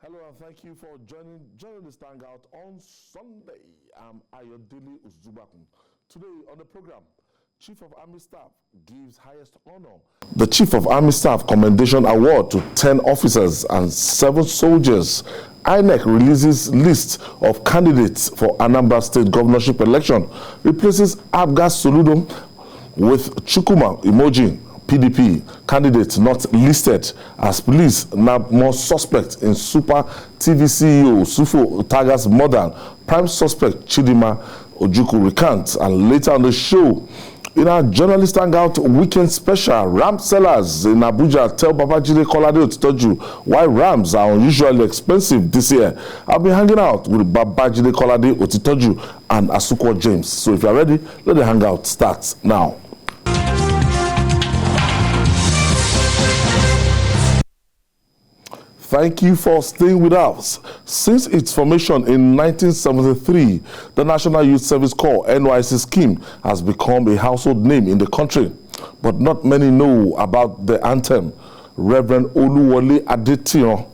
Hello and thank you for joining Journalist Hangout on Sunday. I'm Ayodele Uzubakun. Today on the program, Chief of Army Staff gives highest honor. The Chief of Army Staff Commendation Award to 10 officers and 7 soldiers. INEC releases list of candidates for Anambra State governorship election. Replaces Abgas Soludo with Chukuma Imoji. PDP candidates not listed as police now more suspect in Super TV CEO Sufo Taga's murder. Prime suspect Chidima Ojukwu recants, and later on the show, in our Journalist Hangout weekend special, ram sellers in Abuja tell Babajide Kolade Otitoju why rams are unusually expensive this year. I'll be hanging out with Babajide Kolade Otitoju and Asukwo James. So if you're ready, let the hangout start now. Thank you for staying with us. Since its formation in 1973, the National Youth Service Corps NYC scheme has become a household name in the country. But not many know about the anthem. Reverend Oluwole Adetion,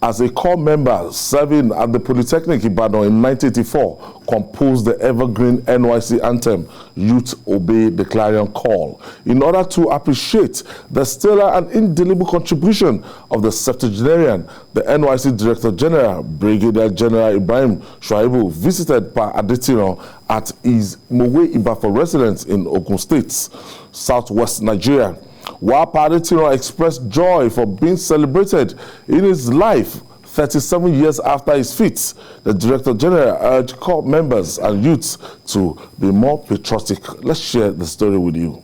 as a corps member serving at the Polytechnic Ibadan in 1984, composed the evergreen NYC anthem, Youth Obey the Clarion Call, in order to appreciate the stellar and indelible contribution of the septuagenarian. The NYC Director General, Brigadier General Ibrahim Shuaibu, visited Pa Adetion at his Mowe Ibadan residence in Ogun State, southwest Nigeria. While Pa Adetion expressed joy for being celebrated in his life 37 years after his feats, the Director General urged corps members and youths to be more patriotic. Let's share the story with you.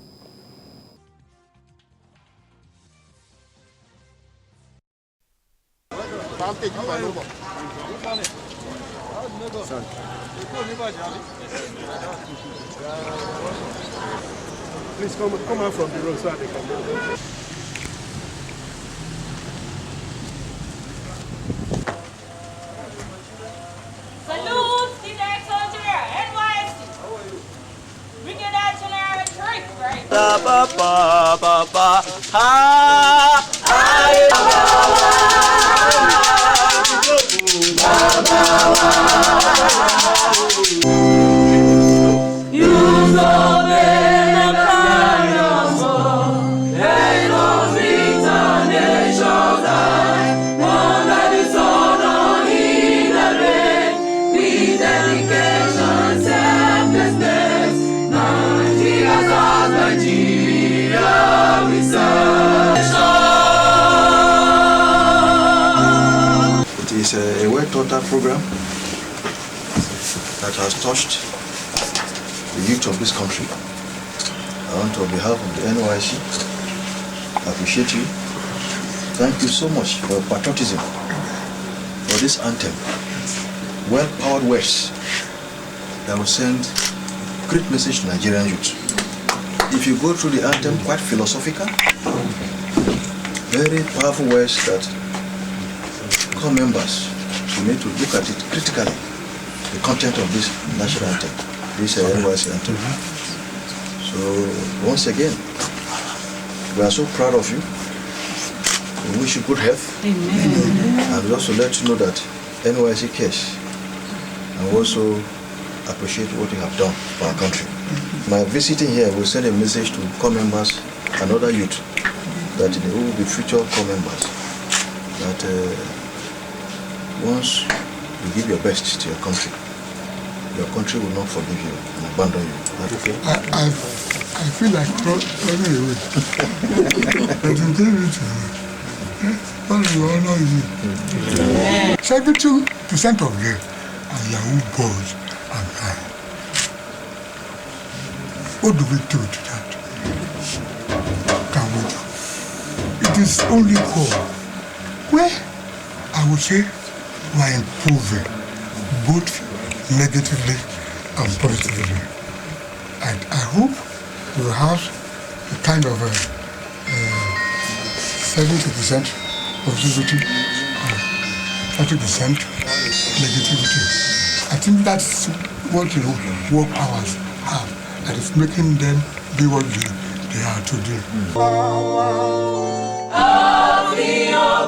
Please come out from the road so they can go. Salute the next soldier, NYC. Brigadier General Trick, right? Ba ba ba ba ba ha It's a well-thought-out program that has touched the youth of this country. I want to, on behalf of the NYC, appreciate you. Thank you so much for your patriotism for this anthem. Well-powered words that will send great message to Nigerian youth. If you go through the anthem, quite philosophical, very powerful words that corps members, we need to look at it critically, the content of this national anthem, this NYC anthem. So once again, we are so proud of you. We wish you good health. Amen. And we also let you know that NYC cares and also appreciate what you have done for our country. My visiting here will send a message to corps members and other youth that they will be future corps members, that once you give your best to your country will not forgive you and abandon you. Okay? I feel like running away. But in reality, God will honor you. 72% of them are Yahoo boys and I. What do we do to that? Can we do? It is only God. Where I would say we are improving both negatively and positively. And I hope we will have a kind of 70% positivity and 30% negativity. I think that's what work hours have, that is making them be what they are today. I'll be your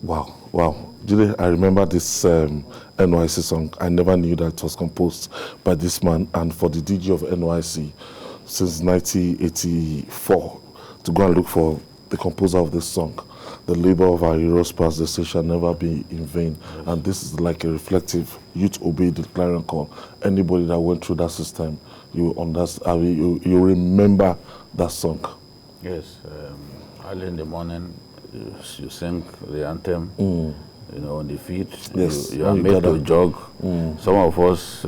Wow, wow. Julie, I remember this NYC song. I never knew that it was composed by this man, and for the DG of NYC since 1984 to go and look for the composer of this song. The labor of our heroes past, they say, shall never be in vain. Yes. And this is like a reflective, youth obey the clarion call. Anybody that went through that system, you understand, you remember that song. Yes, early in the morning, you sing the anthem, you know, on the feet. Yes. You are made to jog. Some of us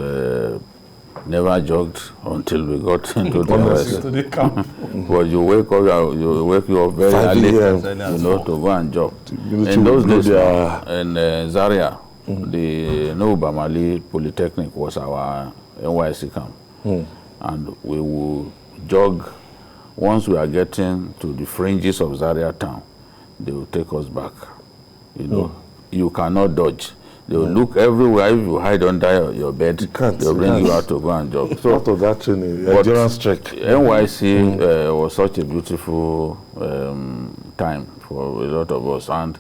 never jogged until we got into the camp. But you wake up very early, you know, to go and jog. In those days, in Zaria, the Nuba Mali Polytechnic was our NYC camp. And we would jog. Once we are getting to the fringes of Zaria town, they will take us back. You know, you cannot dodge. They will look everywhere. If you hide under your bed, they'll bring you out to go and jog. So, out of that training, endurance check. NYC was such a beautiful time for a lot of us. And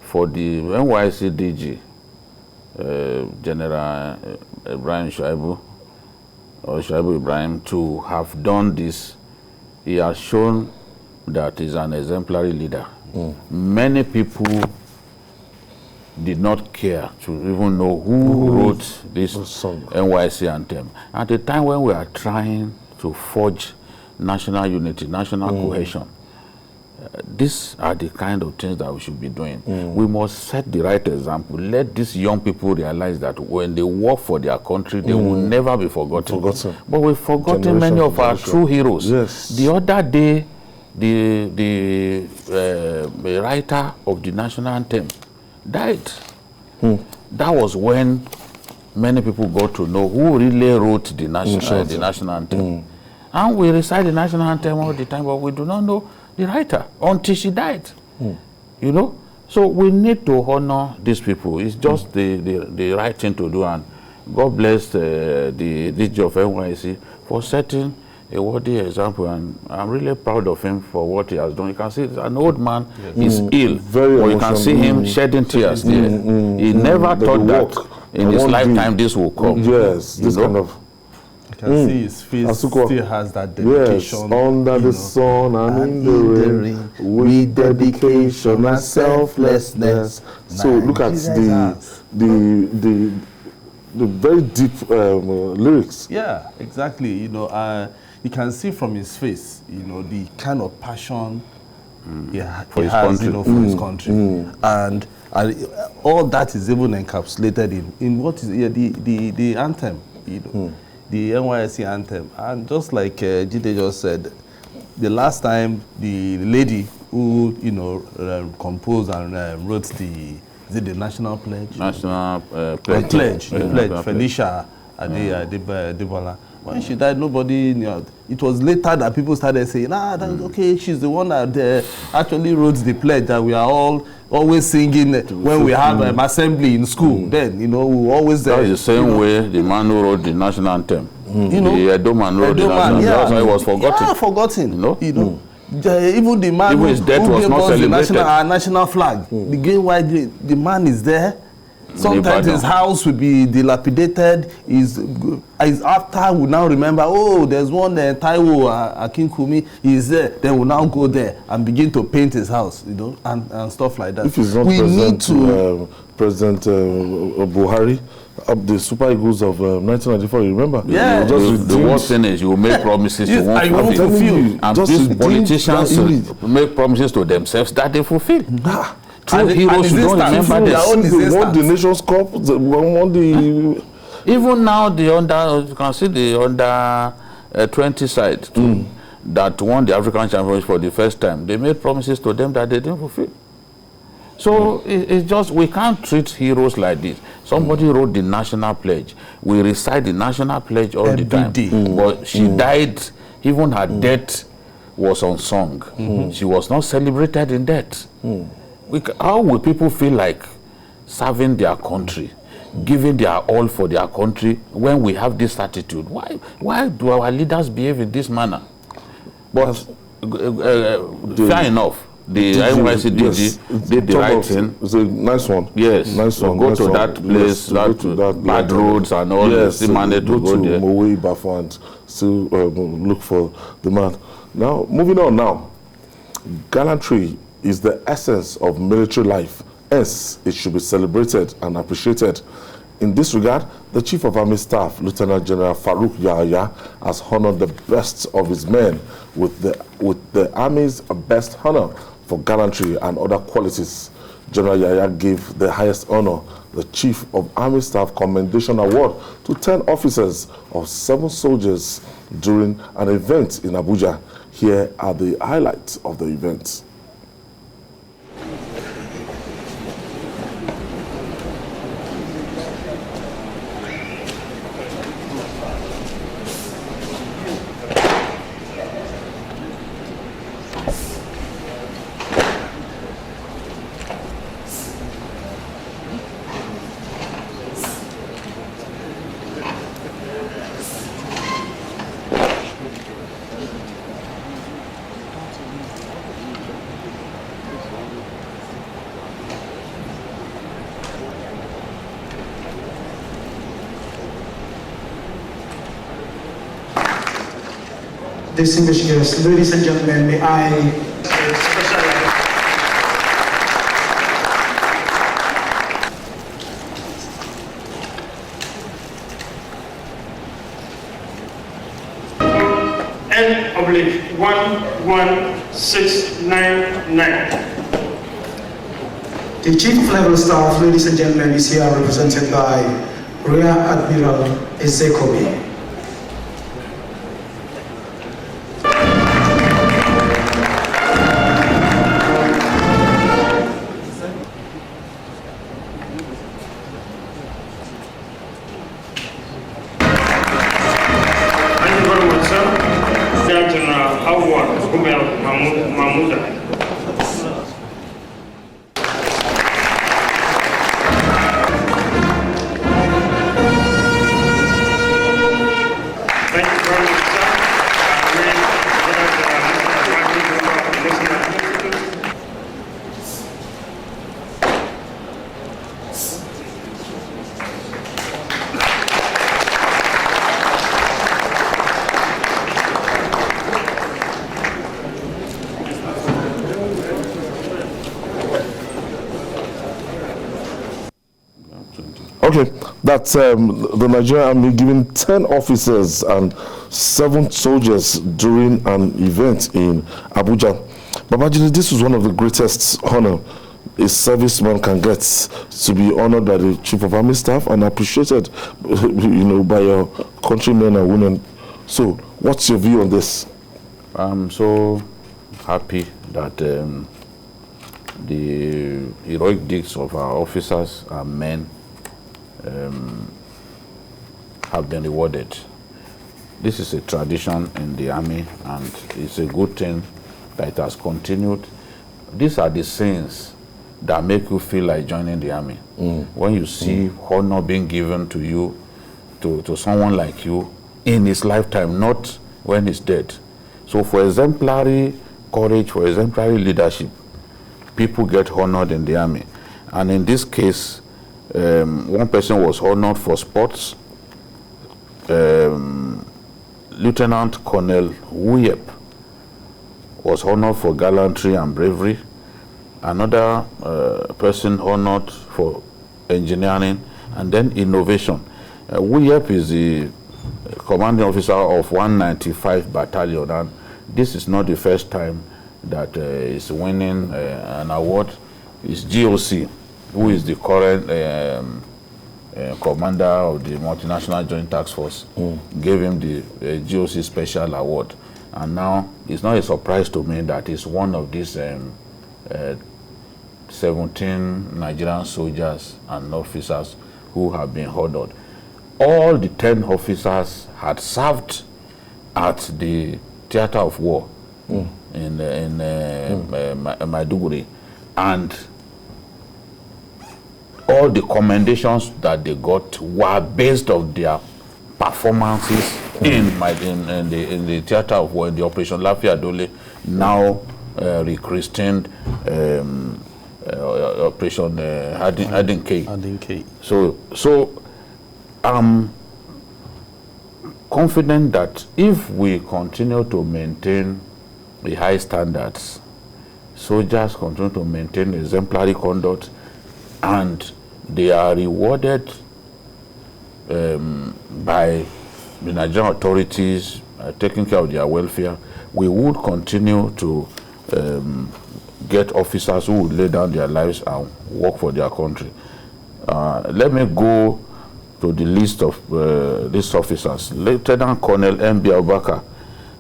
for the NYC DG, General Ibrahim Shaibu, or Shaibu Ibrahim, to have done this, he has shown that he's an exemplary leader. Many people did not care to even know who wrote this NYC anthem. At the time when we are trying to forge national unity, national cohesion, these are the kind of things that we should be doing. We must set the right example. Let these young people realize that when they work for their country, they will never be forgotten. But we've forgotten many of our true heroes. Yes. The other day, the writer of the national anthem died. That was when many people got to know who really wrote the national anthem. And we recite the national anthem all the time, but we do not know the writer until she died. You know? So we need to honor these people. It's just the right thing to do. And God bless the DG of NYC for setting a worthy example, and I'm really proud of him for what he has done. You can see an old man is ill, but you can see him shedding tears there. He never thought that in his lifetime this will come. Yes, this kind of... You can see his face still has that dedication. Yes, under the sun and in the rain, with dedication and selflessness. So look at the very deep lyrics. Yeah, exactly. You know, you can see from his face, you know, the kind of passion he has, you know, for his country, and all that is even encapsulated in what is the anthem, you know, the NYSC anthem. And just like Jide just said, the last time the lady who, you know, composed and wrote the national pledge? National pledge. Felicia Adebola. When she died, nobody knew. It was later that people started saying, okay, she's the one that actually wrote the pledge that we are all always singing when we have an assembly in school. Then, you know, we always... That is the same way the man who wrote the national anthem. You know, the Edo man wrote the national anthem. That's why it was forgotten. Yeah, forgotten. You know? Even the man his death was gave not us celebrated. Our national flag, the game why the man is there. Sometimes his house will be dilapidated. Is after we now remember, oh, there's one Taiwo Akinkumi, he's there. Then we'll now go there and begin to paint his house, you know, and stuff like that. If it's not President Buhari, the Super Eagles of 1994, you remember? Yeah. The worst thing is you make promises to one fulfill. And these politicians make promises to themselves that they fulfill. True heroes who don't remember they won the Nations Cup, they won the... Even now, you can see the under 20 side too, that won the African Championship for the first time. They made promises to them that they didn't fulfill. So it's just, we can't treat heroes like this. Somebody wrote the national pledge. We recite the national pledge all the time. But she died, even her death was unsung. She was not celebrated in death. How will people feel like serving their country, giving their all for their country when we have this attitude? Why do our leaders behave in this manner? But fair enough, the NYC DG did the right thing. It's a nice one. Yes. Nice one. Go nice to one. that place, Yes, to that bad roads and all. Yes, still managed to go there. Mowe, Bafo, and still look for the man. Now, moving on now. Gallantry is the essence of military life. Hence, it should be celebrated and appreciated. In this regard, the Chief of Army Staff, Lieutenant General Farouk Yahya, has honored the best of his men with the Army's best honor for gallantry and other qualities. General Yahya gave the highest honor, the Chief of Army Staff Commendation Award, to 10 officers of 7 soldiers during an event in Abuja. Here are the highlights of the event. Distinguished guests, ladies and gentlemen, may I N/11699. The Chief of Naval Staff, ladies and gentlemen, is here represented by Rear Admiral Ezekobi. Okay, that's the Nigerian Army giving 10 officers and 7 soldiers during an event in Abuja. Babajide, this is one of the greatest honor a serviceman can get, to be honored by the Chief of Army Staff and appreciated, by your countrymen and women. So, what's your view on this? I'm so happy that the heroic deeds of our officers and men have been rewarded. This is a tradition in the army, and it's a good thing that it has continued. These are the things that make you feel like joining the army. When you see honor being given to you, to someone like you in his lifetime, not when he's dead. So for exemplary courage, for exemplary leadership, people get honored in the army. And in this case, one person was honored for sports. Lieutenant Colonel Wuyep was honored for gallantry and bravery. Another person honored for engineering and then innovation. Wuyep is the commanding officer of 195 Battalion, and this is not the first time that he's winning an award. It's GOC, who is the current commander of the Multinational Joint Task Force, gave him the GOC Special Award. And now it's not a surprise to me that he's one of these 17 Nigerian soldiers and officers who have been honored. All the 10 officers had served at the theater of war in Maiduguri, and all the commendations that they got were based on their performances in the theater of war, in the Operation Lafia Dole, now rechristened Operation Hardin K. So I'm confident that if we continue to maintain the high standards, soldiers continue to maintain exemplary conduct, and they are rewarded by the Nigerian authorities taking care of their welfare, we would continue to get officers who would lay down their lives and work for their country. Let me go to the list of these officers. Lieutenant Colonel M.B. Abubakar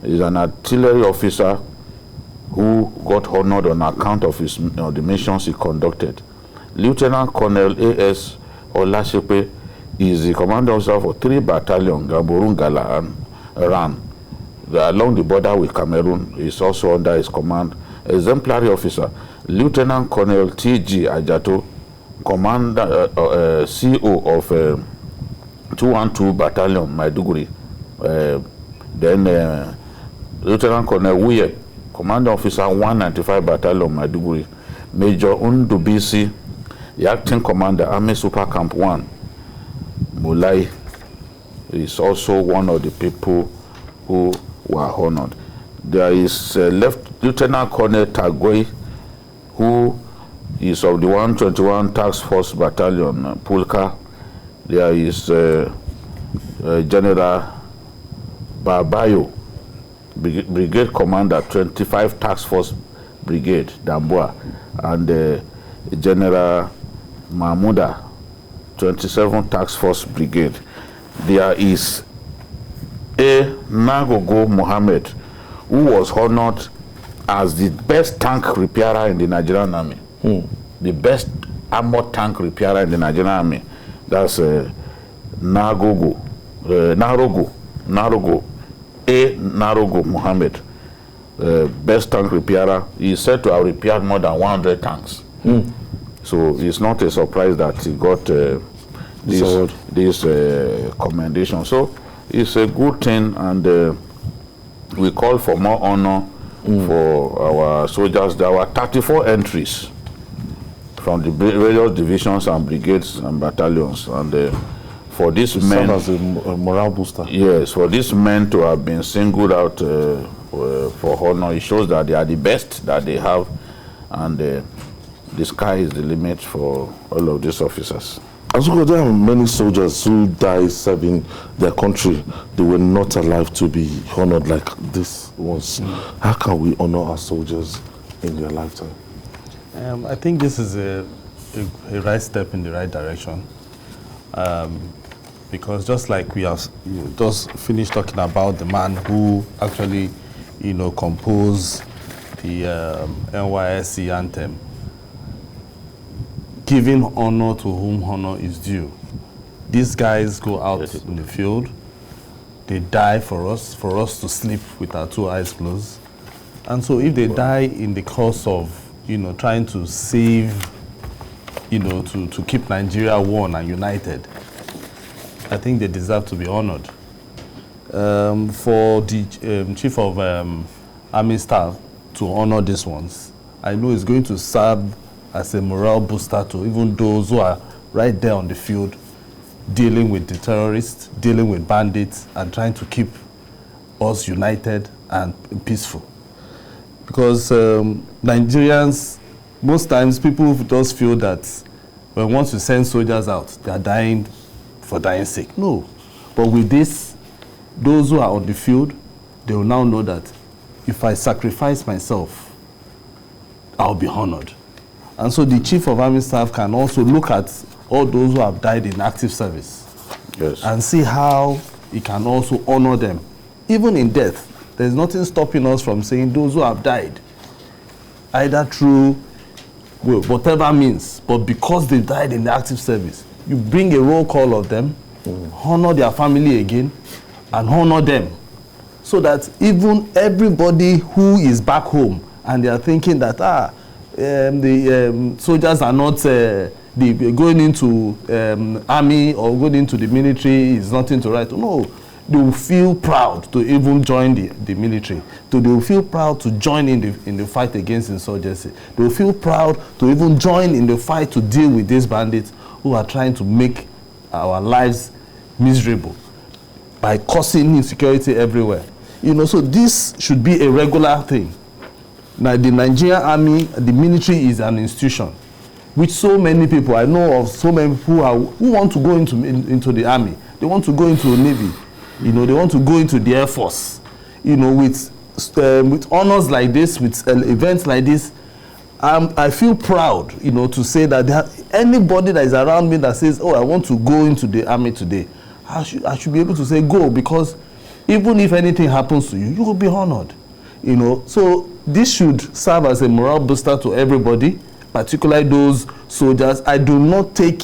is an artillery officer who got honored on account of the missions he conducted. Lieutenant Colonel A.S. Olashepe is the commander officer for 3 battalions, Gaborun, Gala, and Ran. Along the border with Cameroon, is also under his command. Exemplary officer, Lieutenant Colonel T.G. Ajato, commander, CO of 212 Battalion, Maiduguri. Then Lieutenant Colonel Wuye, commander officer 195 Battalion, Maiduguri. Major Undubisi, the acting commander, Army Super Camp 1, Mulai, is also one of the people who were honored. There is Lieutenant Colonel Tagwe, who is of the 121 Task Force Battalion, Pulka. There is General Babayo, Brigade Commander, 25 Task Force Brigade, Damboa, and General Mahmuda, 27 Task Force Brigade. There is A. Nagogo Mohammed, who was honored as the best tank repairer in the Nigerian Army. The best armored tank repairer in the Nigerian Army. That's Narogo. A. Narogo Mohammed, best tank repairer. He is said to have repaired more than 100 tanks. So it's not a surprise that he got this commendation. So it's a good thing, and we call for more honor for our soldiers. There were 34 entries from the various divisions and brigades and battalions, and for these men, as a morale booster. Yes, for these men to have been singled out for honor, it shows that they are the best that they have, and the sky is the limit for all of these officers. As well, there are many soldiers who died serving their country. They were not alive to be honored like this ones. How can we honor our soldiers in their lifetime? I think this is a right step in the right direction. Because just like we have just finished talking about the man who actually, composed the NYSC anthem, giving honor to whom honor is due. These guys go out in the field, they die for us to sleep with our 2 eyes closed. And so if they die in the course of, trying to save, to keep Nigeria one and united, I think they deserve to be honored. For the Chief of Army Staff to honor these ones, I know it's going to serve as a morale booster to even those who are right there on the field dealing with the terrorists, dealing with bandits, and trying to keep us united and peaceful. Because Nigerians, most times people just feel that when once you send soldiers out, they are dying for dying sake. No. But with this, those who are on the field, they will now know that if I sacrifice myself, I'll be honored. And so the Chief of Army Staff can also look at all those who have died in active service, and see how he can also honor them. Even in death, there's nothing stopping us from saying those who have died, either through whatever means, but because they died in the active service, you bring a roll call of them, honor their family again, and honor them. So that even everybody who is back home and they are thinking that, the soldiers are not going into army or going into the military is nothing to write. No, they will feel proud to even join the military. They will feel proud to join in the fight against insurgency. They will feel proud to even join in the fight to deal with these bandits who are trying to make our lives miserable by causing insecurity everywhere. You know, so this should be a regular thing. Now, the Nigerian army, the military is an institution, which so many people, I know of so many people who want to go into the army. They want to go into the Navy. You know, they want to go into the Air Force. You know, with honors like this, with events like this, I feel proud, you know, to say that anybody that is around me that says, oh, I want to go into the army today, I should be able to say go, because even if anything happens to you, you will be honored. You know, so this should serve as a morale booster to everybody, particularly those soldiers. I do not take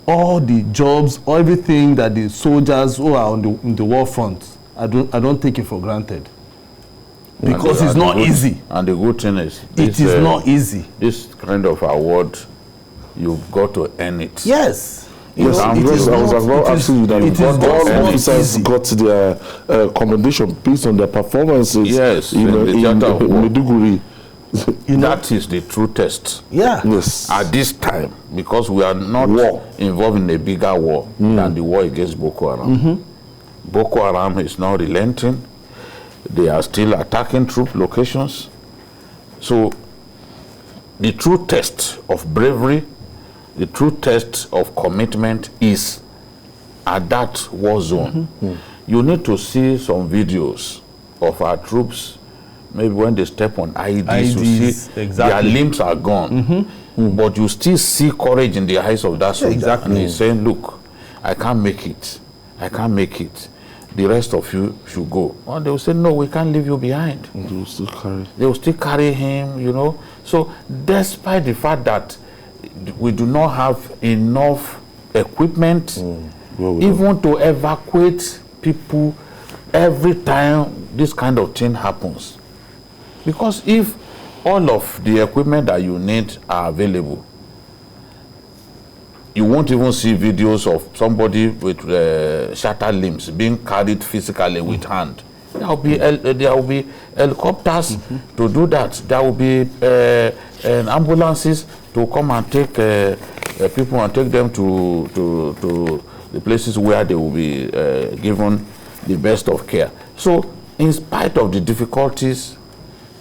all the jobs or everything that the soldiers who are on the war front, I don't take it for granted, because it's not easy. And the good thing is, it is not easy. This kind of award, you've got to earn it. Yes. Yes, I was about asking you that all officers got their commendation based on their performances. Yes, in Maiduguri. That is the true test. Yeah. Yes. At this time, because we are not involved in a bigger war than the war against Boko Haram. Boko Haram is not relenting. They are still attacking troop locations. So the true test of bravery, the true test of commitment is at that war zone. You need to see some videos of our troops, maybe when they step on IEDs, you see their limbs are gone. But you still see courage in the eyes of that soldier. And he's saying, look, I can't make it. I can't make it. The rest of you should go. And they will say, no, we can't leave you behind. They will still carry him, you know. So despite the fact that we do not have enough equipment even to evacuate people every time this kind of thing happens. Because if all of the equipment that you need are available, you won't even see videos of somebody with shattered limbs being carried physically with hand. There will be helicopters to do that. There will be ambulances to come and take people and take them to the places where they will be given the best of care. So, in spite of the difficulties,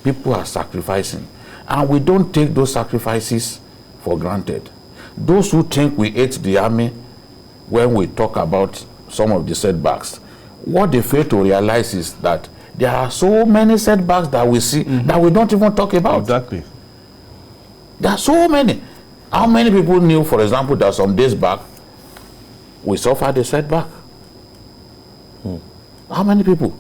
people are sacrificing. And we don't take those sacrifices for granted. Those who think we hate the army when we talk about some of the setbacks, what they fail to realize is that there are so many setbacks that we see that we don't even talk about. Exactly. There are so many. How many people knew, for example, that some days back we suffered a setback? How many people?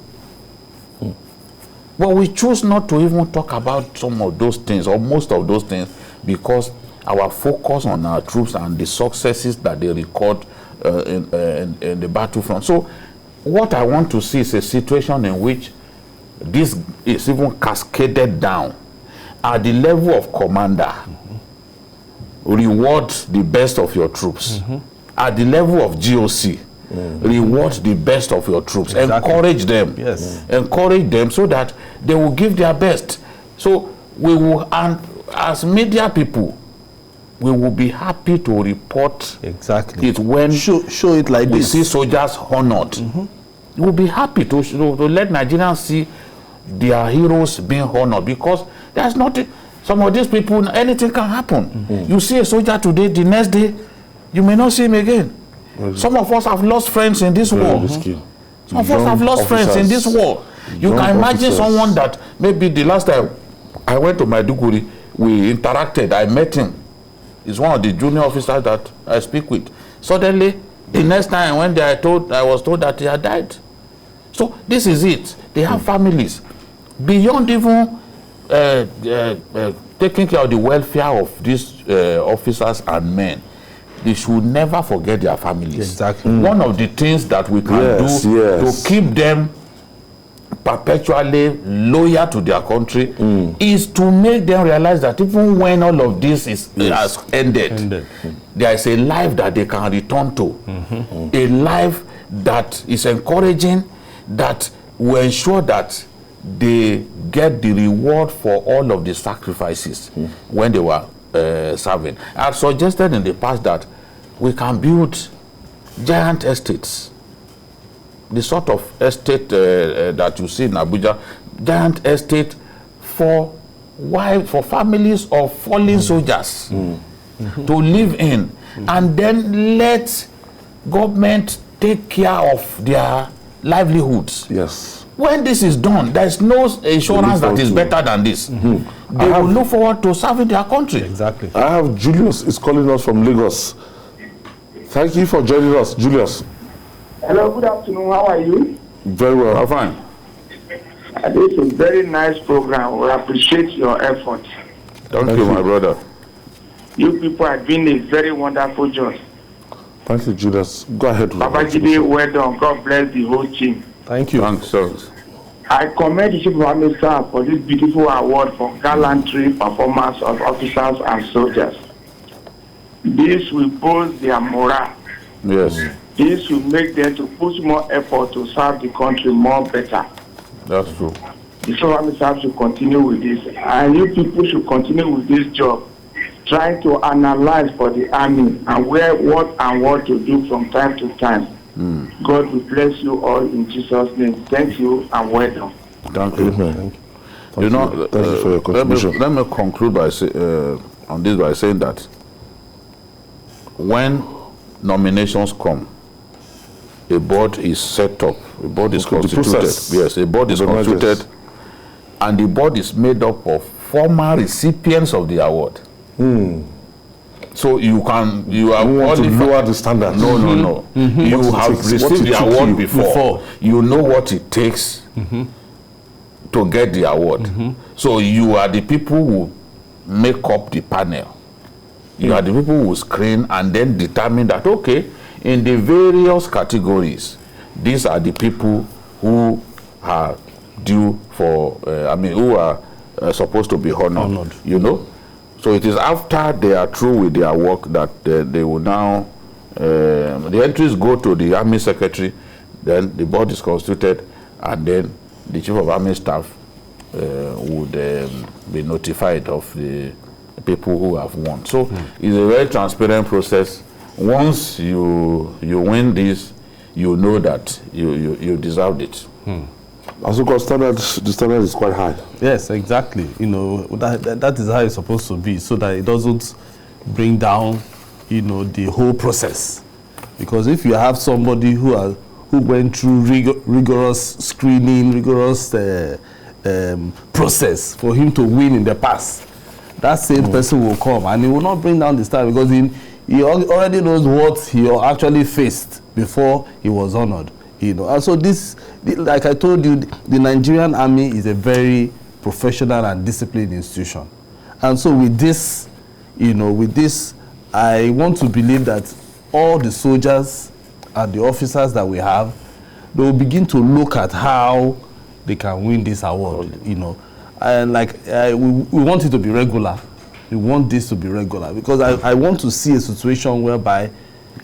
But we choose not to even talk about some of those things or most of those things because our focus on our troops and the successes that they record in the battlefront. So what I want to see is a situation in which this is even cascaded down at the level of commander. Reward the best of your troops. At the level of GOC, reward the best of your troops. Encourage them. Yes. Encourage them so that they will give their best. So we will, and as media people, we will be happy to report it when show it like we this. see soldiers honored. We will be happy to let Nigerians see their heroes being honored, because there's nothing. Some of these people, anything can happen. You see a soldier today, the next day, you may not see him again. Some of us have lost friends in this war. Some of us have lost friends in this war. You can imagine someone that maybe the last time I went to Maiduguri, we interacted, I met him. He's one of the junior officers that I speak with. Suddenly, the next time I went there, I was told that he had died. So this is it. They have families. Beyond even taking care of the welfare of these officers and men, they should never forget their families. Exactly. One of the things that we can do to keep them perpetually loyal to their country is to make them realize that even when all of this has ended, there is a life that they can return to, a life that is encouraging, that will ensure that they get the reward for all of the sacrifices when they were serving. I had suggested in the past that we can build giant estates, the sort of estate that you see in Abuja, giant estate for families of fallen soldiers to live in, and then let government take care of their livelihoods. Yes. When this is done, there is no insurance that is better than this. They will look forward to serving their country. Exactly. I have Julius is calling us from Lagos. Thank you for joining us, Julius. Hello, good afternoon. How are you? Very well. I'm fine. This is a very nice program. We appreciate your effort. Thank you, my brother. You people are doing a very wonderful job. Thank you, Julius. Go ahead. Babajide, well done. God bless the whole team. Thank you. Thanks, sir. I commend the Chief of Army Staff for this beautiful award for gallantry performance of officers and soldiers. This will boost their morale. Yes. This will make them to put more effort to serve the country more better. That's true. The Chief of Army Staff should continue with this, and you people should continue with this job, trying to analyze for the army and what to do from time to time. God will bless you all in Jesus' name. Thank you and well done. Thank you. Amen. You know, Thank you for your contribution. let me conclude by on this by saying that when nominations come, a board is set up, a board is constituted. Yes, a board is constituted, and the board is made up of former recipients of the award. So you are want to lower the standards. No. You have received the award before. You know what it takes to get the award. So you are the people who make up the panel. You are the people who screen and then determine that, okay, in the various categories, these are the people who are due for, who are supposed to be honored. You know? So it is after they are through with their work that they will now, the entries go to the Army Secretary, then the board is constituted, and then the Chief of Army Staff would be notified of the people who have won. So it's a very transparent process. Once you win this, you know that you deserved it. As you got the standard is quite high. Yes, exactly. You know, that is how it's supposed to be, so that it doesn't bring down, the whole process. Because if you have somebody who went through rigorous screening, rigorous process for him to win in the past, that same person will come and he will not bring down the standard, because he already knows what he actually faced before he was honored. And so this, like I told you, the Nigerian Army is a very professional and disciplined institution. And so with this, I want to believe that all the soldiers and the officers that we have, they will begin to look at how they can win this award, And we want it to be regular. We want this to be regular, because I want to see a situation whereby,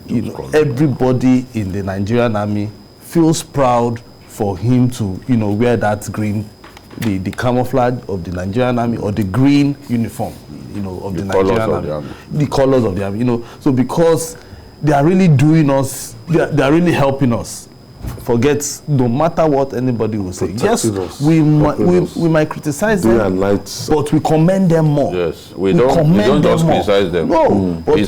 everybody in the Nigerian Army feels proud for him to, wear that green, the camouflage of the Nigerian Army, or the green uniform, of the Nigerian Army. The colors of the Army, So because they are really doing us, they are really helping us. Forget, no matter what anybody will say. Yes, we might criticize them, but we commend them more. Yes, we don't just criticize them. No, but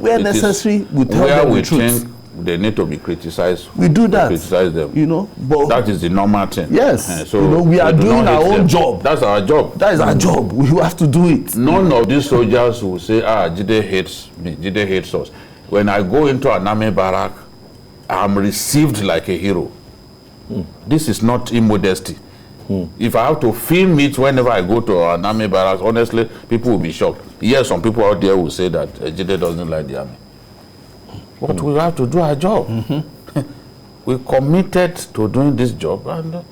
where necessary, we tell them the truth. They need to be criticized. We do that. Criticize them. But that is the normal thing. Yes. So we are doing our own job. That's our job. That is our job. We have to do it. None of these soldiers will say, Jide hates me, Jide hates us. When I go into an army barrack, I'm received like a hero. This is not immodesty. If I have to film it whenever I go to an army barracks, honestly, people will be shocked. Yes, some people out there will say that Jide doesn't like the army. But we have to do our job. We're committed to doing this job, and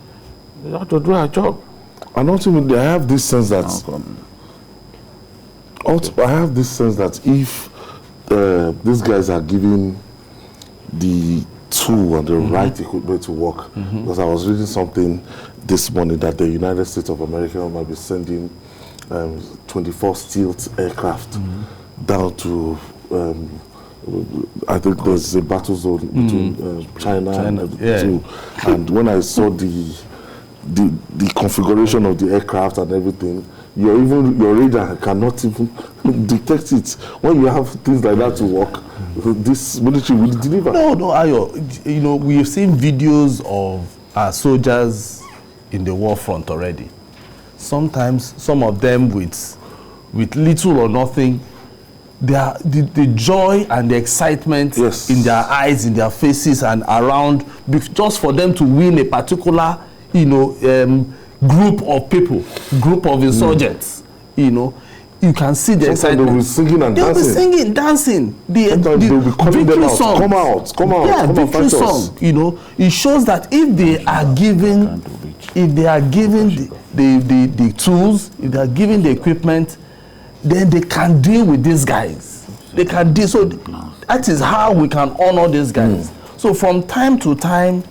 we have to do our job. And ultimately, I have this sense that if these guys are given the tool and the right equipment to work. Because I was reading something this morning that the United States of America might be sending 24 stealth aircraft down to I think there's a battle zone between China and and when I saw the configuration of the aircraft and everything, your radar cannot even detect it. When you have things like that to work, this military will deliver. No, Ayo. You know, we have seen videos of our soldiers in the war front already. Sometimes some of them with little or nothing. The joy and the excitement in their eyes, in their faces, and around, just for them to win a particular, group of people, group of insurgents, you can see the excitement. They'll be singing and dancing. They'll be singing, dancing. They'll be calling them out. Come out, come out, yeah, come and fight song, us. It shows that if they are given the tools, if they are given the equipment, then they can deal with these guys. They can deal. So that is how we can honor these guys. So from time to time,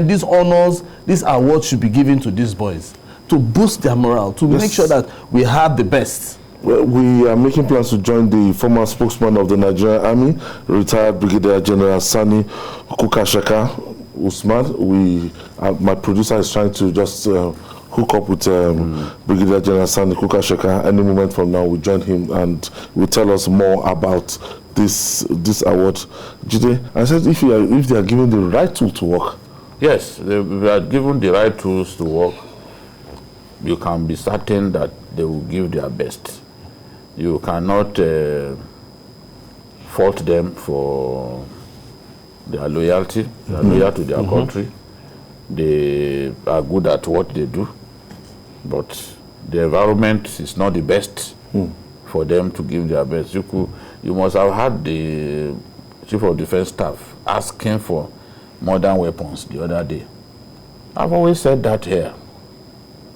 these honors, these awards should be given to these boys to boost their morale, to make sure that we have the best. Well, we are making plans to join the former spokesman of the Nigerian Army, retired Brigadier General Sani Kukasheka Usman. My producer is trying to just hook up with Brigadier General Sani Kukasheka. Any moment from now, we join him and will tell us more about this award. Jide, I said if they are given the right tool to work. Yes, they are given the right tools to work. You can be certain that they will give their best. You cannot fault them for their loyalty. They are loyal to their country. They are good at what they do, but the environment is not the best for them to give their best. You must have had the Chief of Defense Staff asking for modern weapons the other day. I've always said that here.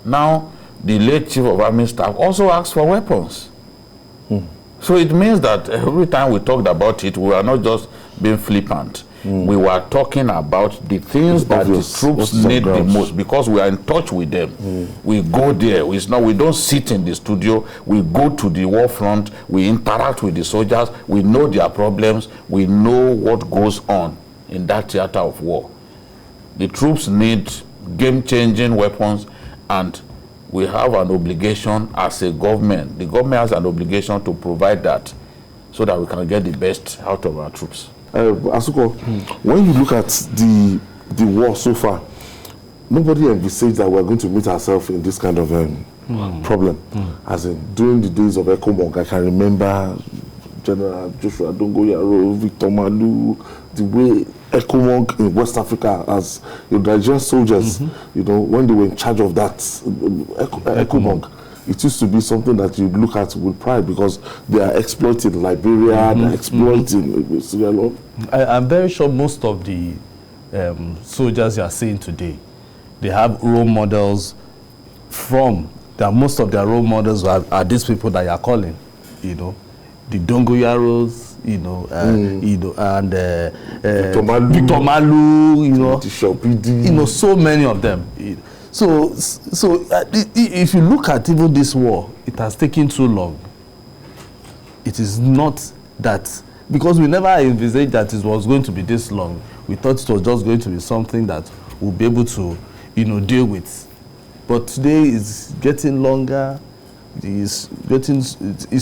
Now, the late Chief of Army Staff also asked for weapons. So it means that every time we talked about it, we were not just being flippant. We were talking about the things that the troops need the most, because we are in touch with them. We go there. We don't sit in the studio. We go to the war front. We interact with the soldiers. We know their problems. We know what goes on in that theater of war. The troops need game-changing weapons, and we have an obligation as a government. The government has an obligation to provide that so that we can get the best out of our troops. Asuko, when you look at the war so far, nobody envisaged that we're going to meet ourselves in this kind of problem. As in, during the days of Ekomong, I can remember General Joshua Dongoyaro, Victor Malu, the way Ekomong in West Africa, as Nigerian soldiers, when they were in charge of that Ekomong, it used to be something that you look at with pride, because they are exploiting Liberia, they are exploiting Sierra Leone. I'm very sure most of the soldiers you are seeing today, they have role models most of their role models are these people that you are calling, the Dongoyaros, and Victor Malu, so many of them. So if you look at even this war, it has taken too long. It is not that, because we never envisaged that it was going to be this long. We thought it was just going to be something that we'll be able to, deal with. But today it's getting longer. It's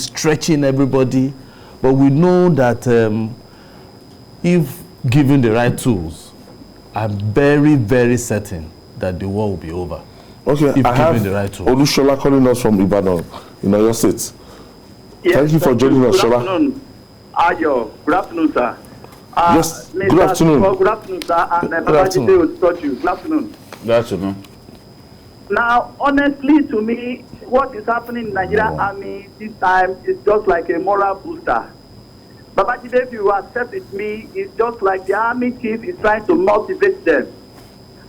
stretching everybody. But we know that if given the right tools, I'm very, very certain that the war will be over. Okay, I have the right Olushola calling us from Ibadan in Oyo State. Yes, thank you for joining us, Shola. Good afternoon, Ayo. Good afternoon, sir. Yes, good afternoon. Good afternoon, sir. And Babajide will touch you. Good afternoon. Good afternoon. Now, honestly, to me, what is happening in Nigerian Army this time is just like a moral booster. Babajide, if you accept with me, it's just like the army chief is trying to motivate them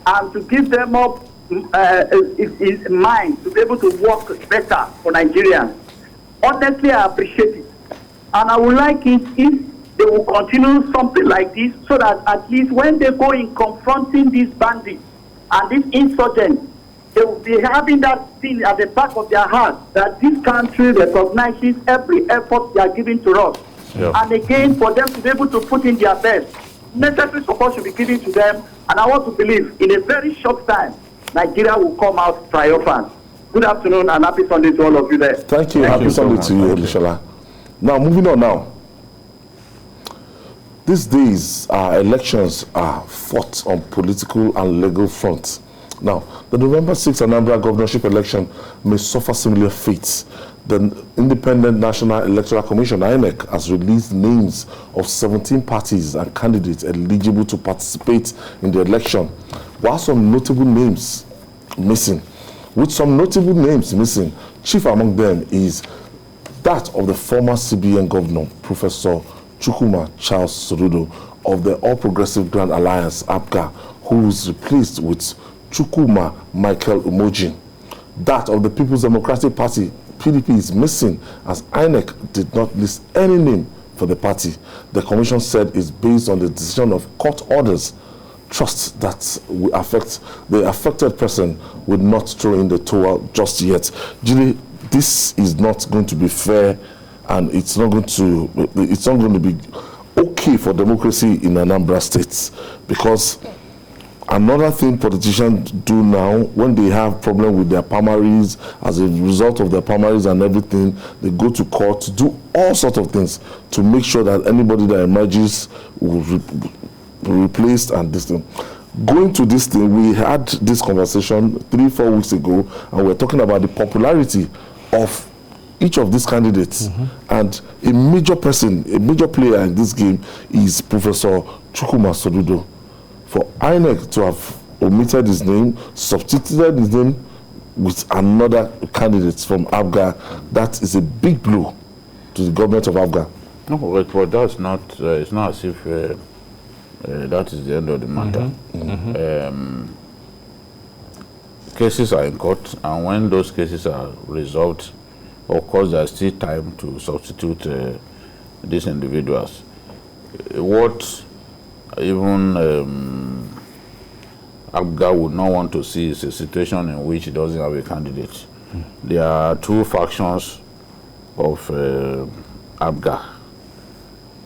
and to give them up his mind to be able to work better for Nigerians. Honestly, I appreciate it. And I would like it if they will continue something like this so that at least when they go in confronting these bandits and these insurgents, they will be having that thing at the back of their heart that this country recognizes every effort they are giving to us. Yeah. And again, for them to be able to put in their best, necessary support should be given to them. And I want to believe in a very short time, Nigeria will come out triumphant. Good afternoon and happy Sunday to all of you there. Thank you. Happy Sunday to you, Olushola. Now, moving on now. These days, our elections are fought on political and legal fronts. Now, the November 6th Anambra governorship election may suffer similar fates. The Independent National Electoral Commission, INEC, has released names of 17 parties and candidates eligible to participate in the election, while some notable names missing. With some notable names missing, chief among them is that of the former CBN governor, Professor Chukwuma Charles Soludo of the All Progressive Grand Alliance, APGA, who is replaced with Chukwuma Michael Umoji. That of the People's Democratic Party, PDP, is missing as INEC did not list any name for the party. The commission said it's based on the decision of court orders. Trust that will affect the affected person will not throw in the towel just yet. Julie, this is not going to be fair, and it's not going to be okay for democracy in Anambra State, because another thing politicians do now, when they have problem with their primaries, as a result of their primaries and everything, they go to court to do all sorts of things to make sure that anybody that emerges will be replaced and this thing. Going to this thing, we had this conversation 3-4 weeks ago, and we're talking about the popularity of each of these candidates. And a major person, a major player in this game is Professor Chukwuma Soludo. For INEC to have omitted his name, substituted his name with another candidate from APGA, that is a big blow to the government of APGA. No, but that's not, it's not as if that is the end of the matter. Cases are in court, and when those cases are resolved, of course, there's still time to substitute these individuals. What even APGA would not want to see is a situation in which it doesn't have a candidate. There are two factions of APGA.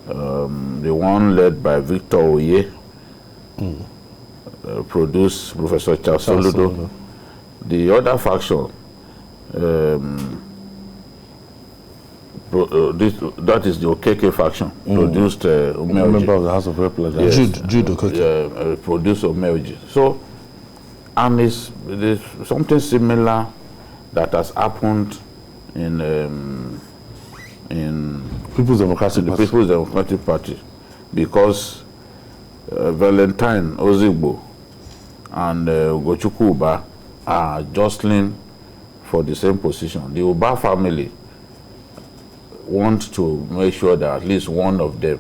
The one led by Victor Oye produced Professor Charles Soludo. The other faction, that is the Okeke faction, produced a member of the House of Representatives. Jude Okeke. Produced Omeoji. So, and there's something similar that has happened in People's Democratic Party, because Valentine Ozigbo and Ugochukwu Uba are jostling for the same position. The Uba family want to make sure that at least one of them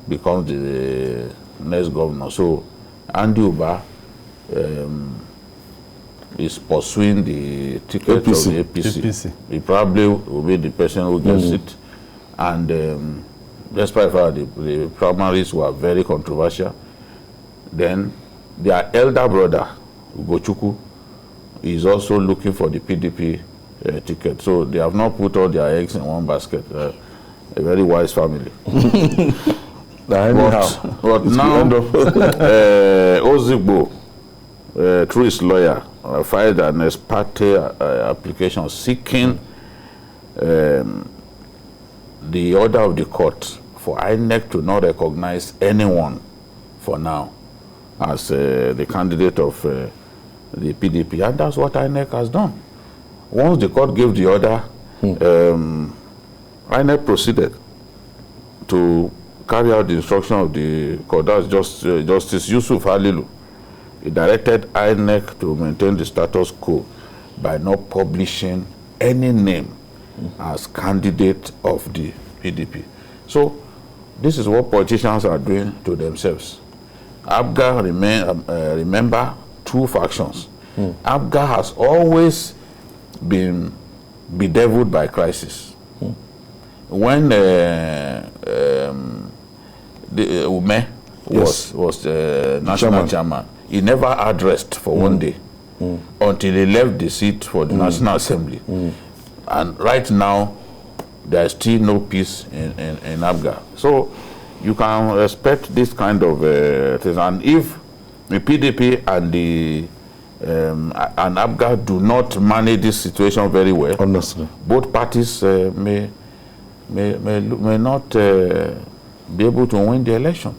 becomes the next governor. So Andy Uba is pursuing the ticket of the APC. He probably will be the person who gets it. And despite the primaries were very controversial, then their elder brother, Ugochukwu, is also looking for the PDP ticket. So they have not put all their eggs in one basket. A very wise family. But now, Ozigbo, through his lawyer, filed an ex parte application seeking the order of the court for INEC to not recognize anyone for now as the candidate of the PDP. And that's what INEC has done. Once the court gave the order, INEC proceeded to carry out the instruction of the court. That's Justice Yusuf Halilu. He directed INEC to maintain the status quo by not publishing any name as candidate of the PDP. So this is what politicians are doing to themselves. APGA remember two factions. APGA has always been bedeviled by crisis. When Ume was national chairman. He never addressed for one day until he left the seat for the National Assembly. And right now, there is still no peace in Abga. So you can expect this kind of things. And if the PDP and the and Abga do not manage this situation very well, honestly, both parties may not be able to win the election.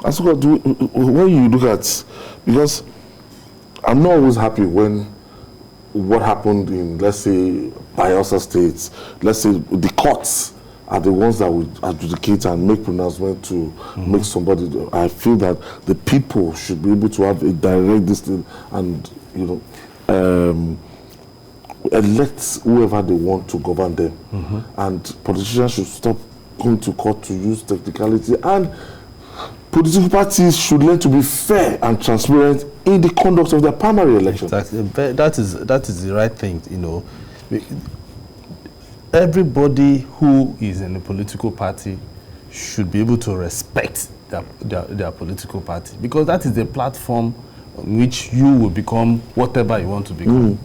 As when you look at, because I'm not always happy when what happened in, let's say, Bayelsa State, let's say the courts are the ones that would adjudicate and make pronouncement to make somebody. I feel that the people should be able to have a direct distance and, elect whoever they want to govern them. And politicians should stop going to court to use technicality, and political parties should learn to be fair and transparent in the conduct of their primary election. Exactly. That is the right thing, Everybody who is in a political party should be able to respect their political party, because that is the platform on which you will become whatever you want to become.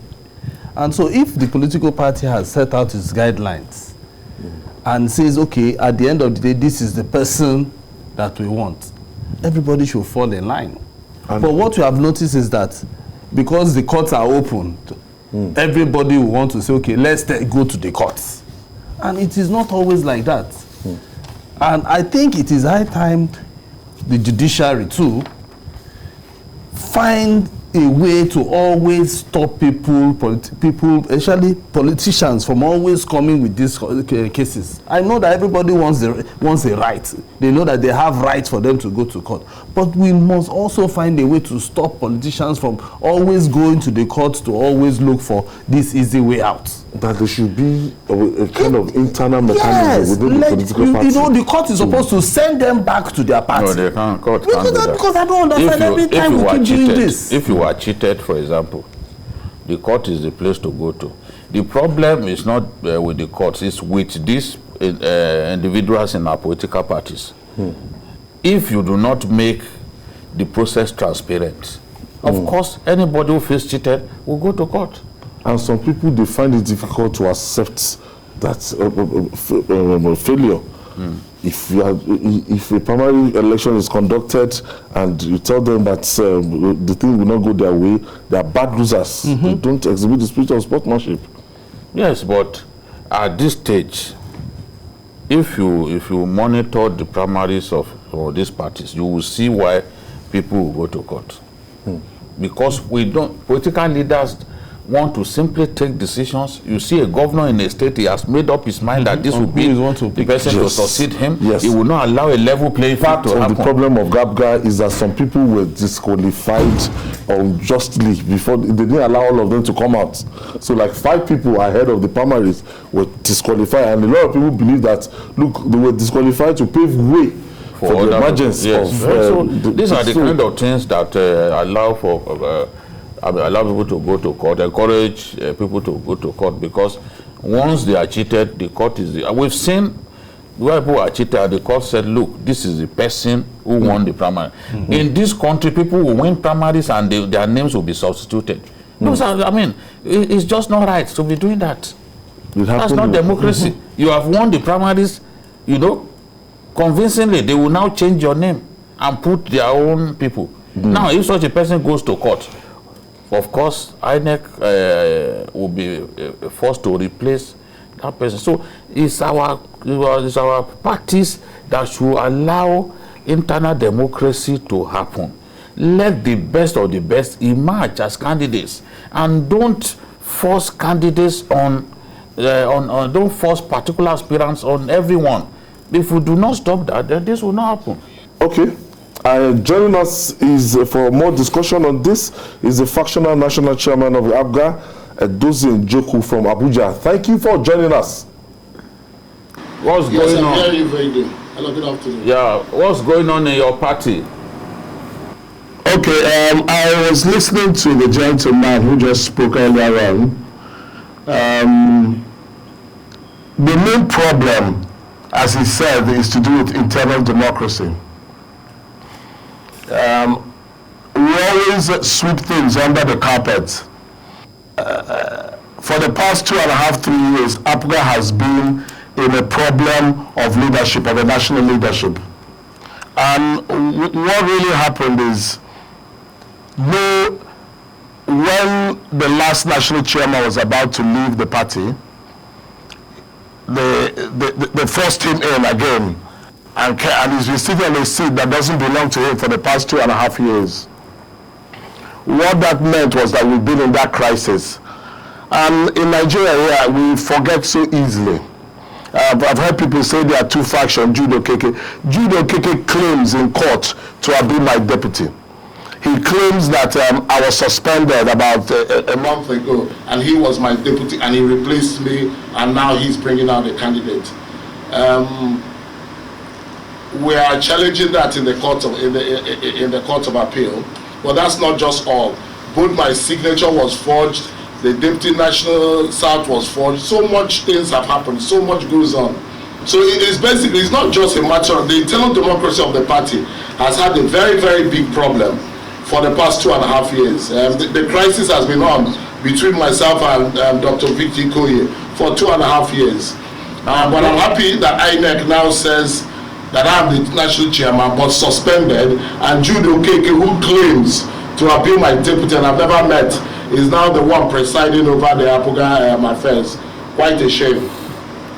And so if the political party has set out its guidelines and says, okay, at the end of the day, this is the person that we want, everybody should fall in line. But what we have noticed is that because the courts are open, everybody will want to say, okay, let's go to the courts. And it is not always like that. And I think it is high time the judiciary too find a way to always stop people, especially politicians, from always coming with these cases. I know that everybody wants a right. They know that they have rights for them to go to court. But we must also find a way to stop politicians from always going to the courts to always look for this easy way out. That there should be a kind of internal mechanism within the political party. The court is supposed to send them back to their party. No, they can't. Court can't do that. Because I don't understand every time we keep doing this. If you are cheated, for example, the court is the place to go to. The problem is not with the courts, it's with these individuals in our political parties. If you do not make the process transparent, of course, anybody who feels cheated will go to court. And some people, they find it difficult to accept that failure. If a primary election is conducted and you tell them that the thing will not go their way, they are bad losers. They don't exhibit the spirit of sportsmanship. Yes, but at this stage, if you monitor the primaries of these parties, you will see why people will go to court. Because political leaders want to simply take decisions. You see a governor in a state, he has made up his mind that this will be the person to succeed him. He will not allow a level playing field to happen. The problem of Gabga is that some people were disqualified unjustly before. They didn't allow all of them to come out. So like 5 people ahead of the primaries were disqualified, and a lot of people believe that, look, they were disqualified to pave way for the emergence of... So these are the kind of things that allow people to go to court, encourage people to go to court, because once they are cheated, the court is... We've seen where people are cheated, and the court said, look, this is the person who won the primary. In this country, people will win primaries and their names will be substituted. No, I mean, it's just not right to be doing that. That's not democracy. You have won the primaries, convincingly. They will now change your name and put their own people. Now, if such a person goes to court, of course, INEC will be forced to replace that person. So it's our parties that should allow internal democracy to happen. Let the best of the best emerge as candidates, and don't force candidates don't force particular aspirants on everyone. If we do not stop that, then this will not happen. Okay. Joining us is for more discussion on this is the factional national chairman of ABGA, Edozie Njoku from Abuja. Thank you for joining us. What's going on? Very, very good. Hello, good afternoon. Yeah, what's going on in your party? Okay, I was listening to the gentleman who just spoke earlier on. The main problem as he said, is to do with internal democracy. We always sweep things under the carpet. For the past 2.5, 3 years, APGA has been in a problem of leadership, of a national leadership. And what really happened is, when the last national chairman was about to leave the party, they forced him in again, and he's been sitting on a seat that doesn't belong to him for the past 2.5 years. What that meant was that we've been in that crisis. And in Nigeria, we forget so easily. I've heard people say there are two factions, Jude Okeke. Jude Okeke claims in court to have been my deputy. He claims that I was suspended about a month ago, and he was my deputy, and he replaced me, and now he's bringing out a candidate. We are challenging that in the court of appeal, but that's not just all. Both my signature was forged, the Deputy National South was forged. So much things have happened, so much goes on. So it's basically, it's not just a matter of the internal democracy of the party has had a very, very big problem for the past 2.5 years. The crisis has been on between myself and Dr. Victor Koye for 2.5 years. But I'm happy that INEC now says that I'm the national chairman, but suspended, and Jude Okeke, who claims to have been my deputy and I've never met, is now the one presiding over the APGA affairs. Quite a shame.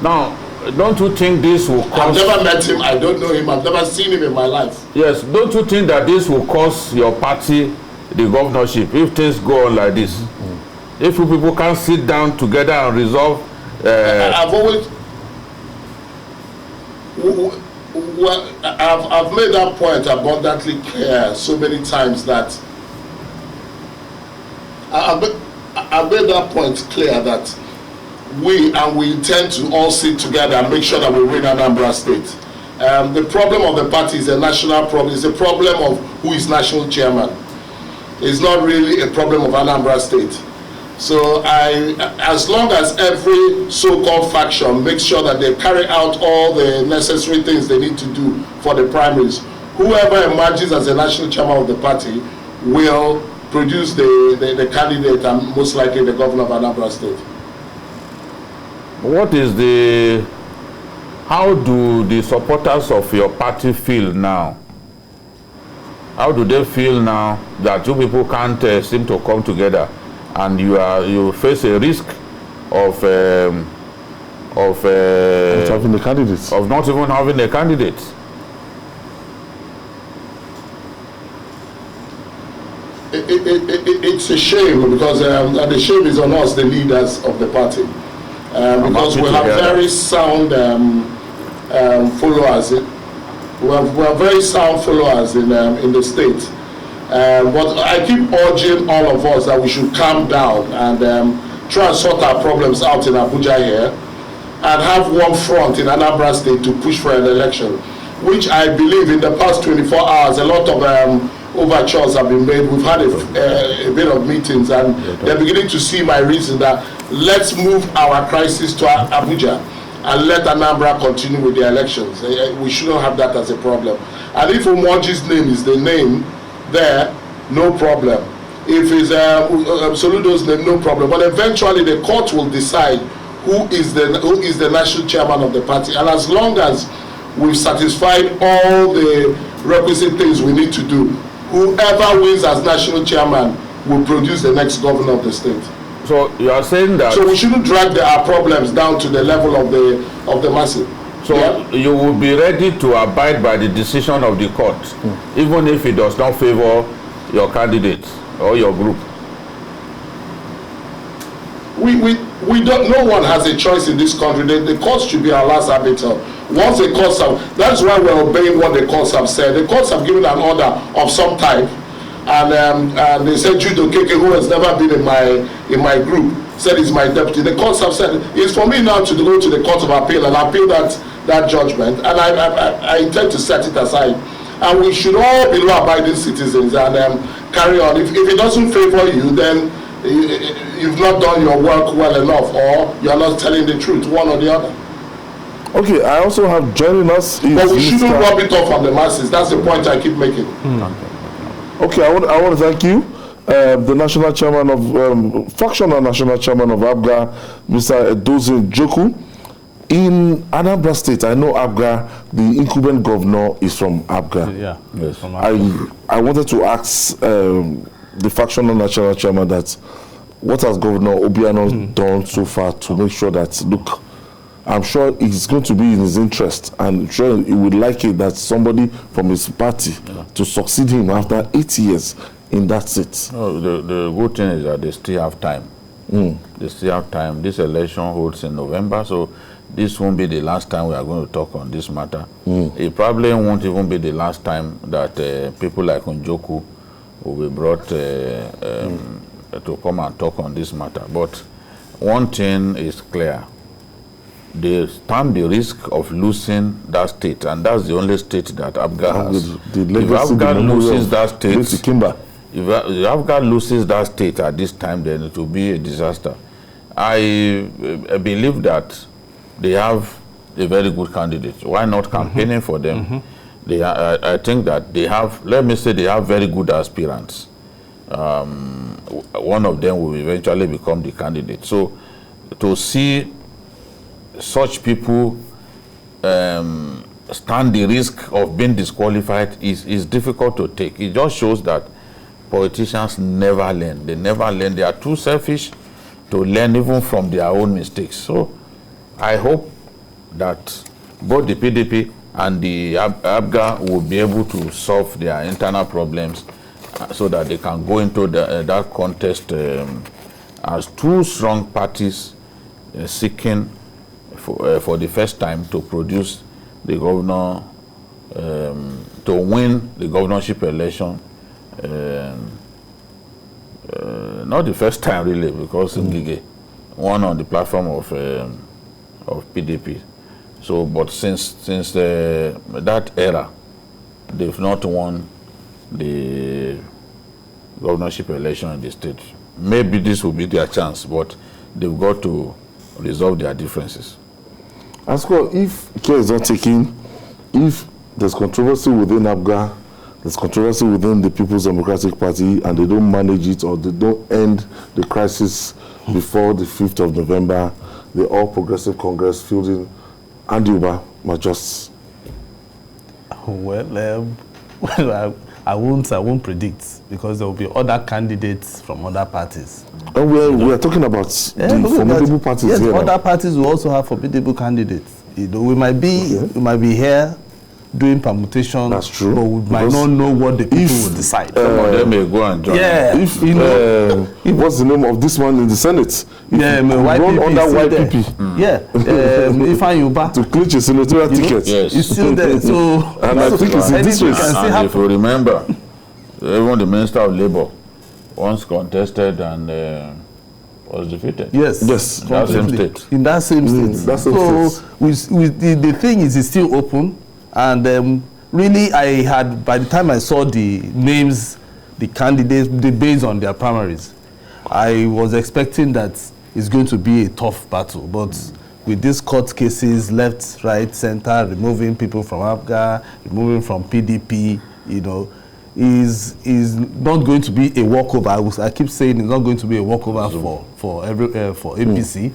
Now, don't you think this will cause... I've never met him, I don't know him, I've never seen him in my life. Yes, don't you think that this will cost your party the governorship if things go on like this? If you people can't sit down together and resolve... I've always... Well, I've made that point abundantly clear so many times that I've made that point clear that we intend to all sit together and make sure that we win Anambra State. The problem of the party is a national problem. It's a problem of who is national chairman. It's not really a problem of Anambra State. So as long as every so-called faction makes sure that they carry out all the necessary things they need to do for the primaries, whoever emerges as a national chairman of the party will produce the candidate and most likely the governor of Anambra State. How do the supporters of your party feel now? How do they feel now that you people can't seem to come together? And you face a risk of having a candidate. Of not even having a candidate. It's a shame because the shame is on us, the leaders of the party, because we have very sound followers. We have very sound followers in the state. But I keep urging all of us that we should calm down and try and sort our problems out in Abuja here and have one front in Anambra State to push for an election, which I believe in the past 24 hours a lot of overtures have been made. We've had a bit of meetings and they're beginning to see my reason that let's move our crisis to Abuja and let Anambra continue with the elections. We shouldn't have that as a problem. And if Umoji's name is the name there, no problem. If it's Soludo's name, no problem. But eventually the court will decide who is the national chairman of the party. And as long as we've satisfied all the requisite things we need to do, whoever wins as national chairman will produce the next governor of the state. So you are saying that... So we shouldn't drag our problems down to the level of the masses. So you will be ready to abide by the decision of the court, even if it does not favor your candidate or your group. We don't. No one has a choice in this country. The courts should be our last arbiter. Once the courts have, that's why we're obeying what the courts have said. The courts have given an order of some type, and they said Jude Okeke, who has never been in my group, said he's my deputy. The courts have said it's for me now to go to the court of appeal and appeal that judgment, and I intend to set it aside. And we should all be law-abiding citizens and carry on. If it doesn't favor you, then you've not done your work well enough, or you're not telling the truth, one or the other. Okay, I also have joining us. But we shouldn't rub it off on the masses. That's the point I keep making. Okay, I want to thank you, the national chairman of fractional national chairman of ABGA, Mr. Edozin Joku. In Anambra State, I know ABGA, the incumbent governor is from ABGA. Yeah, yes. From ABGA. I wanted to ask the fractional national chairman that what has Governor Obiano done so far to make sure that, look, I'm sure it's going to be in his interest, and I'm sure he would like it that somebody from his party to succeed him after 8 years in that seat. No, the good thing is that they still have time. They still have time. This election holds in November, so this won't be the last time we are going to talk on this matter. It probably won't even be the last time that people like Njoku will be brought to come and talk on this matter. But one thing is clear. They stand the risk of losing that state, and that's the only state that ABGA has. If ABGA loses that state, if ABGA loses that state at this time, then it will be a disaster. I believe that they have a very good candidate. Why not campaigning for them? I think that they have, let me say, they have very good aspirants. One of them will eventually become the candidate. So to see such people stand the risk of being disqualified is difficult to take. It just shows that politicians never learn. They never learn. They are too selfish to learn even from their own mistakes. So I hope that both the PDP and the ABGA will be able to solve their internal problems so that they can go into that contest as two strong parties seeking for the first time to produce the governor, to win the governorship election. Not the first time really, because Ngige won on the platform of PDP. So, but since that era, they've not won the governorship election in the state. Maybe this will be their chance, but they've got to resolve their differences. As well, if care is not taken, if there's controversy within ABGA, there's controversy within the People's Democratic Party, and they don't manage it or they don't end the crisis before the 5th of November, the All Progressive Congress fielding Andy Uba might just... Well, I won't predict, because there will be other candidates from other parties. And we are talking about the formidable parties. Yes, here other now. parties will also have formidable candidates. You know, we might be here doing permutation. That's true. But we might not know what the people will decide. Some of them may go and join. Yeah. If what's the name of this one in the Senate? YPP under YPP. Ifeanyi Uba to clinch a senatorial ticket. Yes. It's still there. So and I think it's in this race. And if you remember, even the Minister of Labour once contested and was defeated. Yes. In that same state. In that same state. The thing is, it's still open. And really, I had, by the time I saw the names, the candidates, based on their primaries, I was expecting that it's going to be a tough battle. But with these court cases, left, right, center, removing people from ABGA, removing from PDP, you know, is not going to be a walkover. I keep saying it's not going to be a walkover for APC,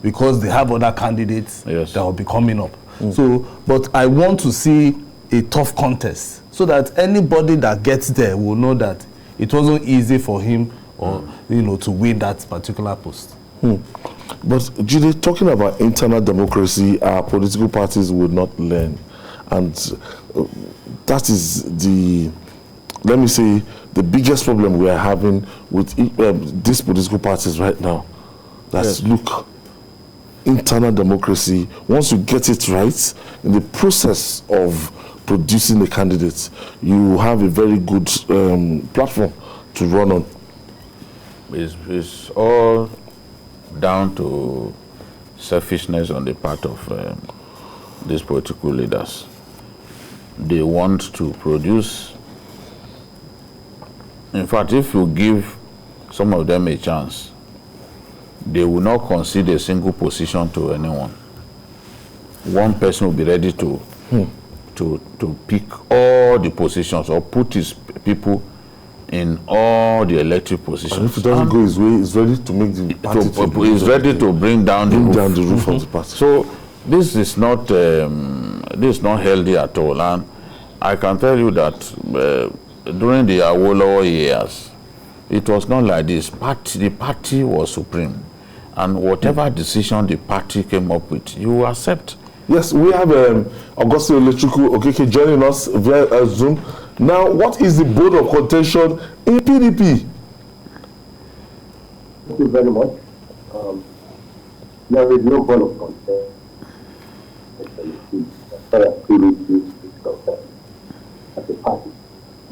because they have other candidates that will be coming up. So, but I want to see a tough contest, so that anybody that gets there will know that it wasn't easy for him or to win that particular post. But Jude, talking about internal democracy, our political parties would not learn, and that is the, let me say, the biggest problem we are having with these political parties right now. That's look. Internal democracy, once you get it right in the process of producing a candidate, you have a very good platform to run on. It's all down to selfishness on the part of these political leaders. They want to produce. In fact, if you give some of them a chance, they will not concede a single position to anyone. one person will be ready to pick all the positions or put his people in all the elected positions. And if it doesn't go his way, he's ready to make the party. He's ready to bring down the roof of the party. So this is not healthy at all. And I can tell you that during the Awolowo years, it was not like this. The party was supreme, and whatever decision the party came up with, you accept. Yes, we have Augustine Elechuku Okeke joining us via Zoom. Now, what is the bone of contention in PDP? Thank you very much. There is no bone of contention as far as PDP is concerned as a party.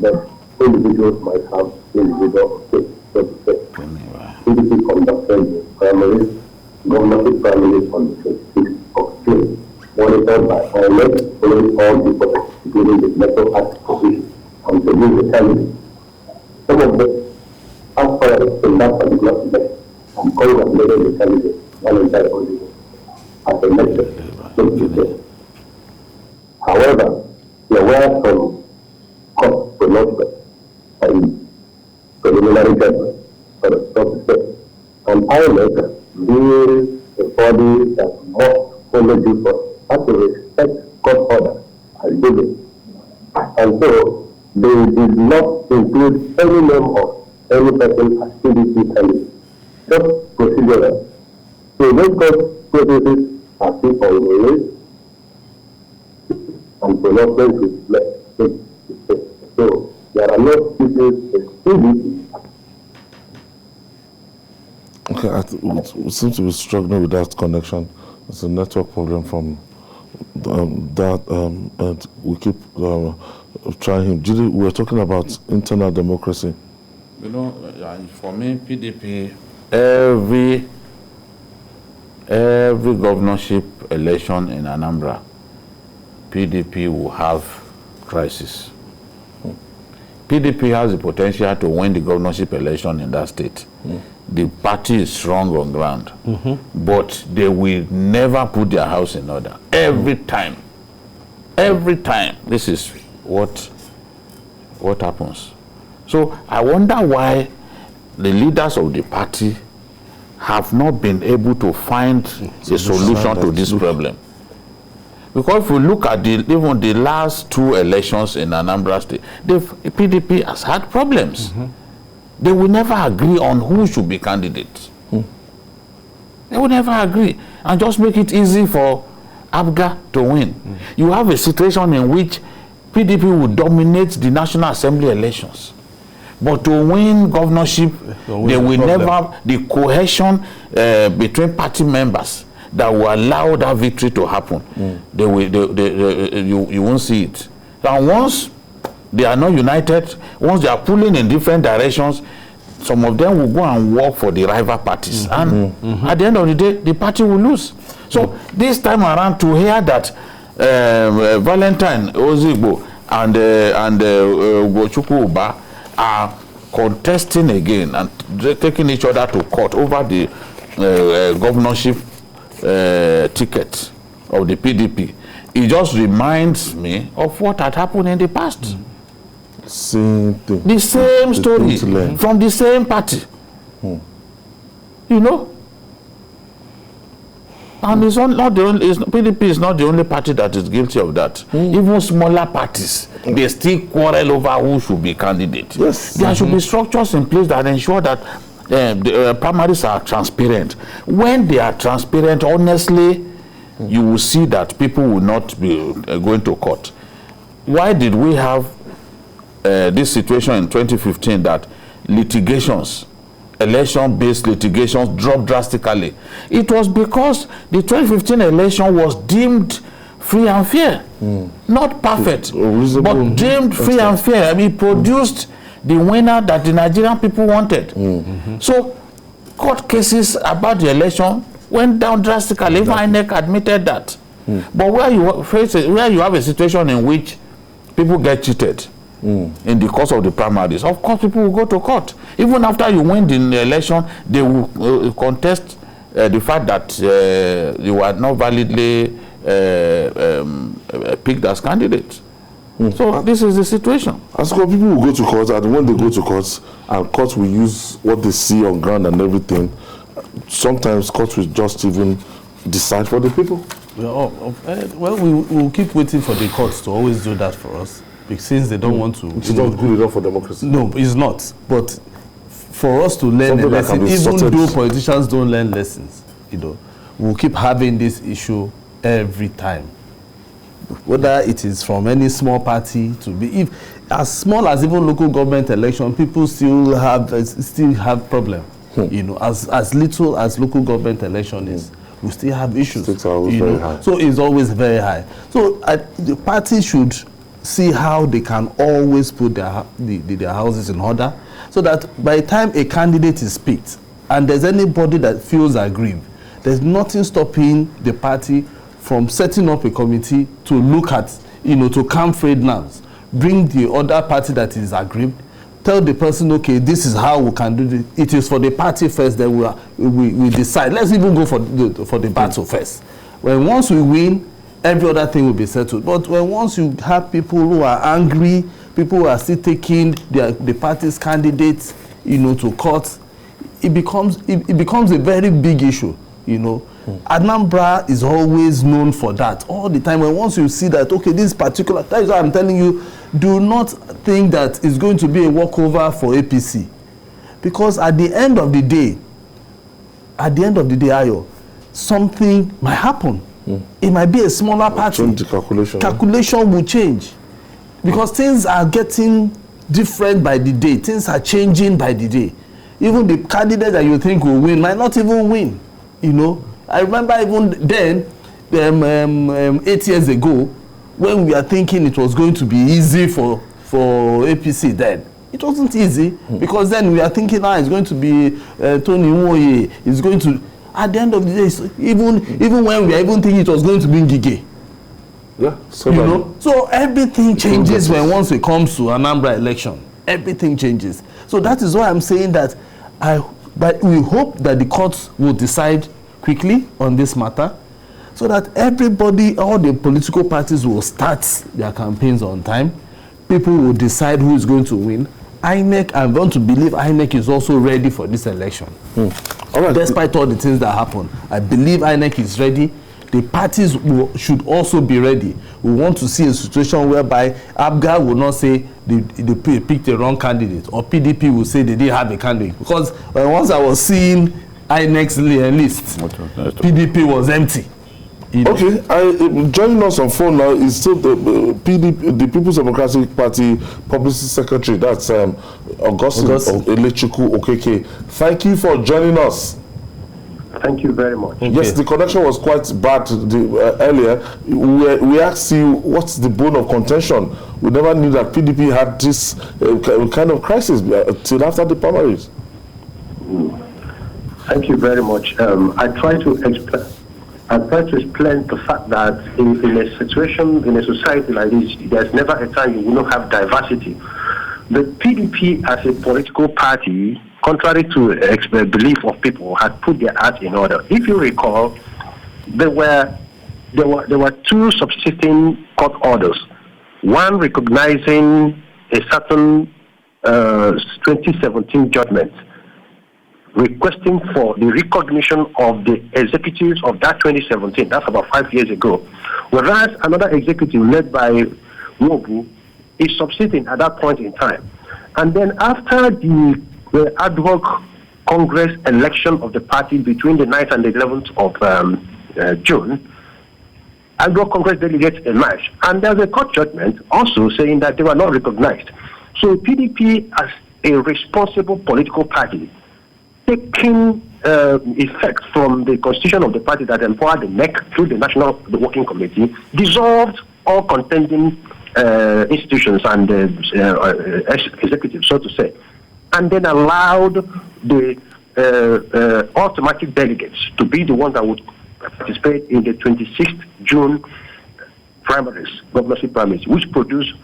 But individuals might have individual states, so to say. PDP conducted primaries, governorship primaries on the 26th of June, monitored by INEC, following all the process, including the Electoral Act provision, and to use the candidate. Some of them, as far as in that particular election, and congratulated the candidate, one entire audience, as elected, so to say. However, there were some cost pronouncements and preliminary judgment, so to say. And INEC, being a body that must follow due process, has to respect court orders as given. And so, they did not include any name of any person as PDP candidate, just procedural. So those court processes are still ongoing, and pronouncements reflect. So there are no excuses in PDP. Okay, we seem to be struggling with that connection. It's a network problem from and we keep trying him. Judy, we were talking about internal democracy. You know, for me, PDP, every governorship election in Anambra, PDP will have crisis. PDP has the potential to win the governorship election in that state. The party is strong on ground, but they will never put their house in order. Every time, this is what happens. So I wonder why the leaders of the party have not been able to find a solution to this problem. Because if we look at even the last two elections in Anambra State, the PDP has had problems. They will never agree on who should be candidate. They will never agree, and just make it easy for ABGA to win. You have a situation in which PDP will dominate the National Assembly elections, but to win governorship, they will never, the cohesion between party members that will allow that victory to happen, you won't see it. And once they are not united, once they are pulling in different directions, some of them will go and work for the rival parties. And at the end of the day, the party will lose. So this time around, to hear that Valentine Ozigbo and Ugochukwu Uba are contesting again and taking each other to court over the governorship ticket of the PDP, it just reminds me of what had happened in the past. Same thing. The same story from the same party. You know? And it's not the only, PDP is not the only party that is guilty of that. Even smaller parties, they still quarrel over who should be candidate. Yes. There should be structures in place that ensure that the primaries are transparent. When they are transparent, honestly, you will see that people will not be going to court. Why did we have this situation in 2015 that litigations, election-based litigations dropped drastically? It was because the 2015 election was deemed free and fair. Not perfect, but deemed free and fair. I mean, produced the winner that the Nigerian people wanted. So court cases about the election went down drastically. Even INEC admitted that. But where you have a situation in which people get cheated in the course of the primaries, of course people will go to court. Even after you win the election, they will contest the fact that you are not validly picked as candidates. So this is the situation. As people will go to court, and when they go to courts, and courts will use what they see on ground and everything, sometimes courts will just even decide for the people. Well, we will keep waiting for the courts to always do that for us, because since they don't want to. It's not good enough for democracy. No, it's not. But for us to learn a lesson, even though politicians don't learn lessons, we'll keep having this issue every time. Whether it is from any small party to be, if as small as even local government election, people still have problem. As little as local government election is, we still have issues. Very high. So it's always very high. So the party should see how they can always put their houses in order, so that by the time a candidate is picked and there's anybody that feels aggrieved, there's nothing stopping the party from setting up a committee to look at, to calm frayed nerves, bring the other party that is aggrieved, tell the person, okay, this is how we can do it. It is for the party first, then we decide. Let's even go for the battle first. Once we win, every other thing will be settled. But once you have people who are angry, people who are still taking the party's candidates, to court, it becomes a very big issue, Anambra is always known for that all the time. And once you see that, okay, this particular, that is why I'm telling you, do not think that it's going to be a walkover for APC, because at the end of the day, Ayo, something might happen. It might be a smaller party. The calculation will change, because things are getting different by the day. Things are changing by the day. Even the candidate that you think will win might not even win. I remember even then, 8 years ago, when we are thinking it was going to be easy for APC then. It wasn't easy, because then we are thinking now it's going to be Tony Nwoye, it's going to, at the end of the day, even when we are even thinking it was going to be Ngige. Yeah, So everything changes once it comes to Anambra election. Everything changes. So that is why I'm saying that but we hope that the courts will decide quickly on this matter, so that everybody, all the political parties will start their campaigns on time. People will decide who is going to win. INEC, I want to believe INEC is also ready for this election. All right. Despite all the things that happen, I believe INEC is ready. The parties should also be ready. We want to see a situation whereby ABGA will not say they picked the wrong candidate, or PDP will say they didn't have a candidate. Because once I was seeing INEC's list, PDP was empty. Okay, joining us on phone now is still the PDP, the People's Democratic Party Publicity Secretary. That's Augustine Elechukwu Okeke. Thank you for joining us. Thank you very much. Okay. Yes, the connection was quite bad earlier. We asked you what's the bone of contention. We never knew that PDP had this kind of crisis till after the primaries. Thank you very much. I try to explain the fact that in a situation, in a society like this, there's never a time you will not have diversity. The PDP as a political party, contrary to the belief of people, had put their act in order. If you recall, there were two subsisting court orders. One recognizing a certain 2017 judgment, requesting for the recognition of the executives of that 2017. That's about 5 years ago. Whereas another executive led by Wobu is subsisting at that point in time. And then after the ad hoc Congress election of the party between the 9th and the 11th of June, ad hoc Congress delegates emerged. And there's a court judgment also saying that they were not recognized. So PDP, as a responsible political party, taking effect from the constitution of the party that empowered the NEC through the National Working Committee, dissolved all contending institutions and executives, so to say, and then allowed the automatic delegates to be the ones that would participate in the 26th June primaries, governorship primaries, which produced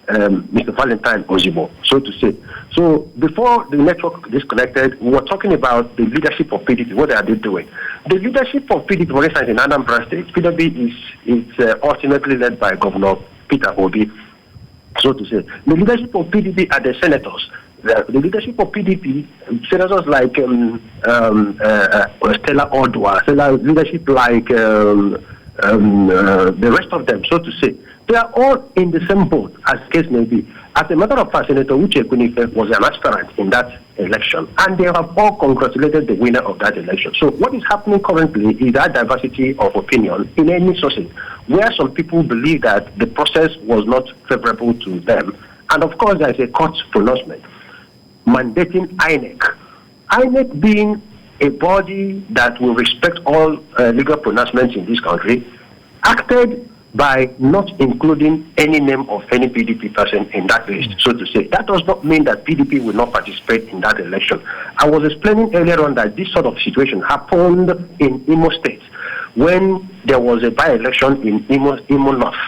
Mr. Valentine Ozibo, so to say. So before the network disconnected, we were talking about the leadership of PDP. What are they doing? The leadership of PDP, for instance, in Anambra State, PDP is ultimately led by Governor Peter Obi, so to say. The leadership of PDP are the senators. The leadership of PDP, senators like Stella Odwa, leadership like the rest of them, so to say, they are all in the same boat, as the case may be. As a matter of fact, Senator Uche Kunife was an aspirant in that election, and they have all congratulated the winner of that election. So what is happening currently is that diversity of opinion in any sources, where some people believe that the process was not favorable to them. And of course, there is a court pronouncement mandating INEC. INEC being a body that will respect all legal pronouncements in this country, acted by not including any name of any PDP person in that list, so to say. That does not mean that PDP will not participate in that election. I was explaining earlier on that this sort of situation happened in Imo State when there was a by-election in Imo North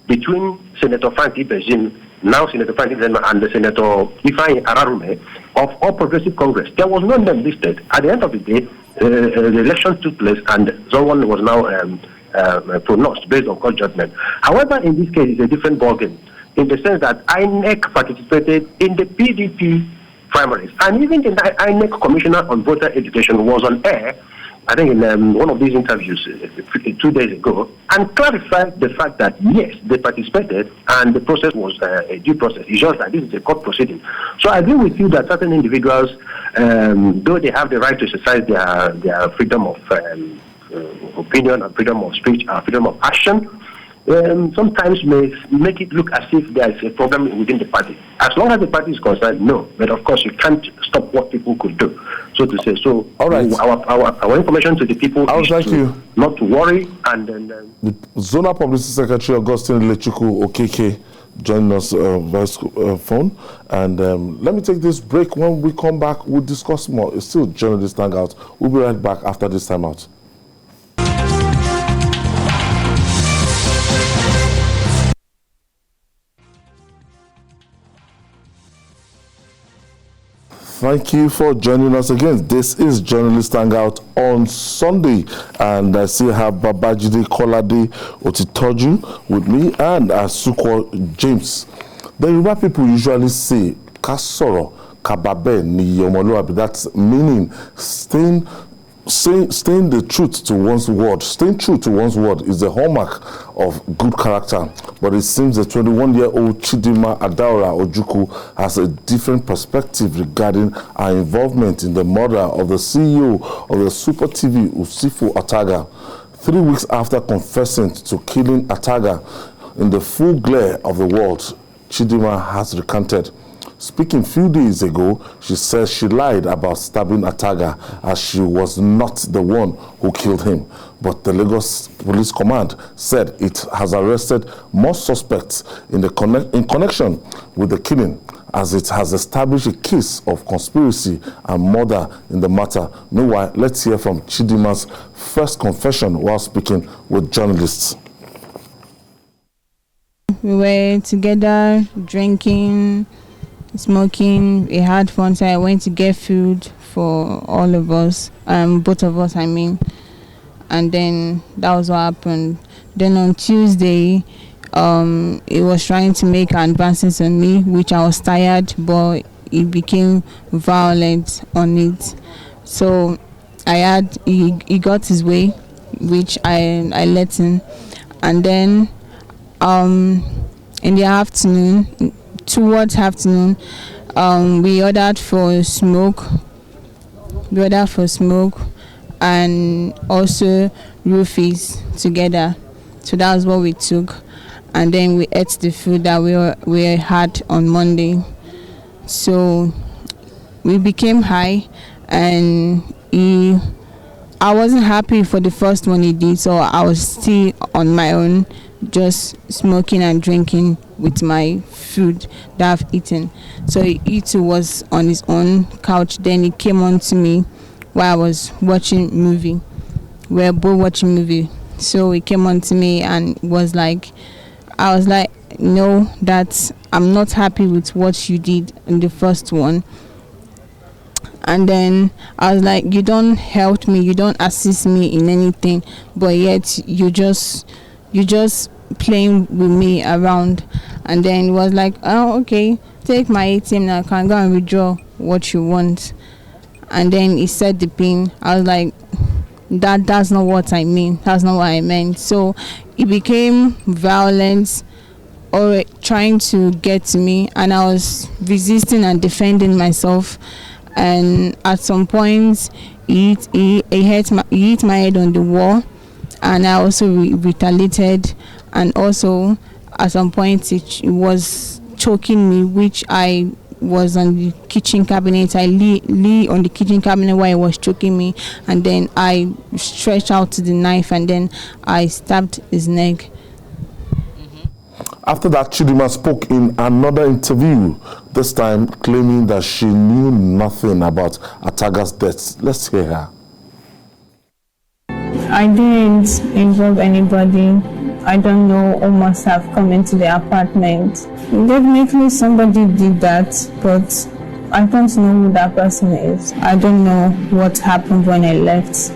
between Senator Frank Ibezim, now Senator Frank Ibezim, and the Senator Ifeanyi Ararume of All Progressive Congress. There was no name listed. At the end of the day, the election took place and someone was now pronounced based on court judgment. However, in this case, it's a different ballgame in the sense that INEC participated in the PDP primaries. And even the INEC Commissioner on Voter Education was on air, I think in one of these interviews 2 days ago, and clarified the fact that, yes, they participated and the process was a due process. It's just that this is a court proceeding. So I agree with you that certain individuals, though they have the right to exercise their freedom of opinion and freedom of speech and freedom of action, sometimes may make it look as if there is a problem within the party. As long as the party is concerned, no. But of course, you can't stop what people could do, so to say. So, all right. Our information to the people is not to worry. And then the Zonal Publicity Secretary Augustine Lechuku Okeke joining us via phone. And let me take this break. When we come back, we'll discuss more. It's still Journalist Hangout. We'll be right back after this time out. Thank you for joining us again. This is Journalist Hangout on Sunday, and I still have Babajide Kolade Otitoju with me and Asukwo James. The Yoruba people usually say Kasoro Kababe ni Yomoluabi. That's meaning staying the truth to one's word. Staying true to one's word is the hallmark of good character. But it seems the 21-year-old Chidima Adaora Ojukwu has a different perspective regarding her involvement in the murder of the CEO of the Super TV, Usifu Ataga. 3 weeks after confessing to killing Ataga in the full glare of the world, Chidima has recanted. Speaking a few days ago, she says she lied about stabbing Ataga as she was not the one who killed him. But the Lagos Police Command said it has arrested more suspects in connection with the killing, as it has established a case of conspiracy and murder in the matter. Meanwhile, let's hear from Chidima's first confession while speaking with journalists. We were together drinking, smoking. We had fun, so I went to get food for all of us, both of us, I mean. And then that was what happened. Then on Tuesday, it was trying to make advances on me, which I was tired, but it became violent on it. So he got his way, which I let him. And then in the afternoon, towards afternoon, we ordered for smoke. And also roofies together. So that was what we took. And then we ate the food that we had on Monday. So we became high, and I wasn't happy for the first one he did, so I was still on my own, just smoking and drinking with my food that I've eaten. So he too was on his own couch. Then he came on to me while I was watching movie. We were both watching movie. So he came on to me and was like, I was like, no, that I'm not happy with what you did in the first one. And then I was like, you don't help me, you don't assist me in anything, but yet you just playing with me around. And then it was like, oh, okay, take my ATM now, I can go and withdraw what you want. And then he said the pin. I was like, that's not what I mean, that's not what I meant. So it became violence or trying to get to me, and I was resisting and defending myself. And at some point he hit my head on the wall, and I also retaliated. And also at some point it was choking me, which I was on the kitchen cabinet. I lay on the kitchen cabinet while he was choking me, and then I stretched out the knife and then I stabbed his neck. After that, Chidima spoke in another interview, this time claiming that she knew nothing about Ataga's death. Let's hear her. I didn't involve anybody. I don't know who must have come into the apartment. Definitely somebody did that, but I don't know who that person is. I don't know what happened when I left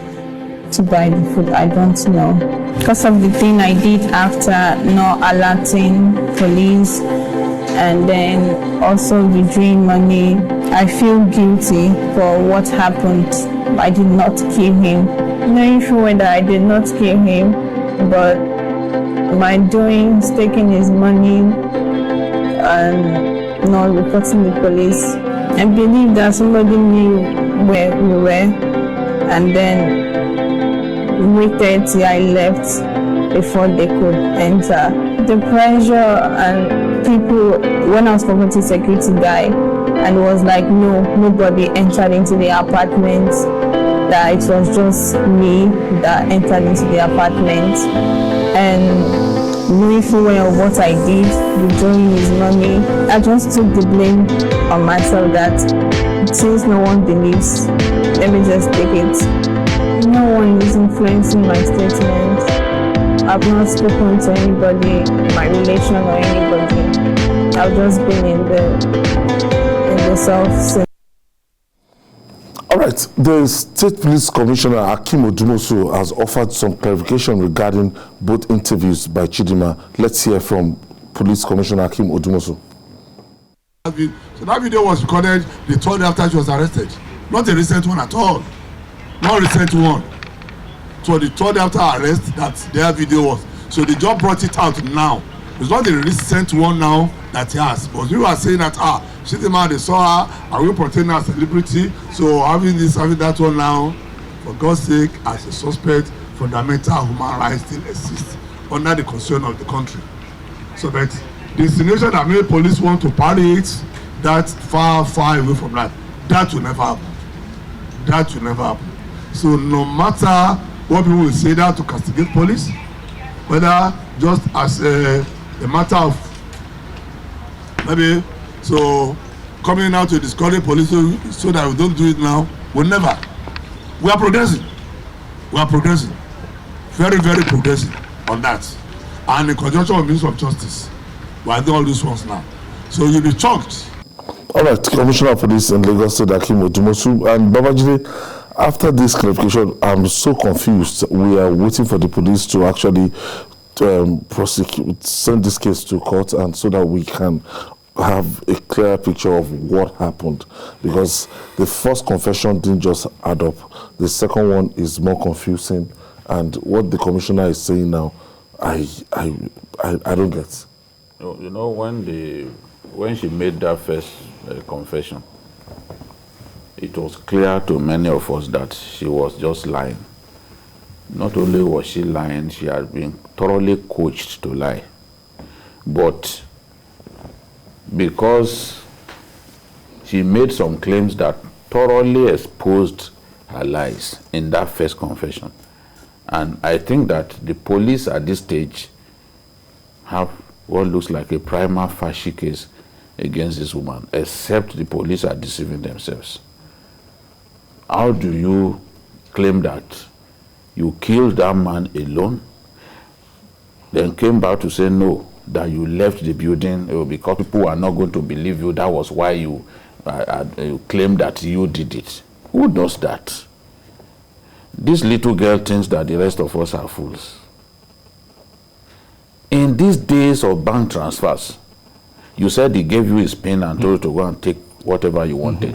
to buy the food. I don't know. Because of the thing I did after not alerting police and then also withdrawing money, I feel guilty for what happened. I did not kill him. Knowing for whether I did not kill him, but my doing, taking his money and not reporting the police. I believe that somebody knew where we were and then waited till I left before they could enter. The pressure and people, when I was talking to the security guy, and it was like, no, nobody entered into the apartment, that it was just me that entered into the apartment. And knowing full well what I did, withdrawing his money, I just took the blame on myself that since no one believes, let me just take it. No one is influencing my statement. I've not spoken to anybody, my relation or anybody. I've just been in the self. All right, the State Police Commissioner Akim Odumosu has offered some clarification regarding both interviews by Chidima. Let's hear from Police Commissioner Akim Odumosu. So that video was recorded the 3rd after she was arrested. Not a recent one at all. Not a recent one. So the 3rd after arrest that their video was. So they just brought it out now. It's not the recent one now that he has. But we were saying that, she's the man, they saw her, are we portraying her as a celebrity? So having this, having that one now, for God's sake, as a suspect, fundamental human rights still exist under the constitution of the country. So but the insinuation that many police want to parry it, that's far, far away from that. That will never happen. That will never happen. So no matter what people will say that to castigate police, whether just as a matter of maybe so coming out to discourage police so that we don't do it now, we'll never. We are progressing. We are progressing. Very, very progressing on that. And in conjunction with Ministry of Justice, we are doing all these ones now. So you'll be shocked. All right, Commissioner of Police in Lagos State Akim Odumosu and Babajide. After this clarification, I'm so confused. We are waiting for the police to actually prosecute, send this case to court, and so that we can have a clear picture of what happened. Because the first confession didn't just add up. The second one is more confusing, and what the commissioner is saying now, I don't get. You know, when she made that first confession, it was clear to many of us that she was just lying. Not only was she lying, she had been thoroughly coached to lie. But because she made some claims that thoroughly exposed her lies in that first confession, and I think that the police at this stage have what looks like a prima facie case against this woman, except the police are deceiving themselves. How do you claim that you killed that man alone, then came back to say, no, that you left the building because people are not going to believe you. That was why you claim that you did it. Who does that? This little girl thinks that the rest of us are fools. In these days of bank transfers, you said he gave you his PIN and told you to go and take whatever you wanted.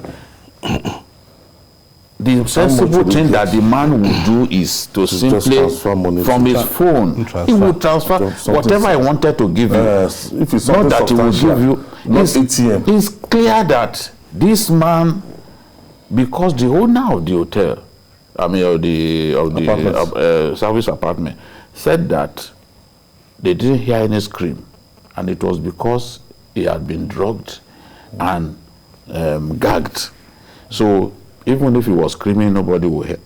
The sensible thing that the man would do is to simply, from his phone, he would transfer whatever he wanted to give you. If it's not that he will give you. It's clear that this man, because the owner of the hotel, of the service apartment, said that they didn't hear any scream, and it was because he had been drugged and gagged. So even if he was screaming, nobody would hear.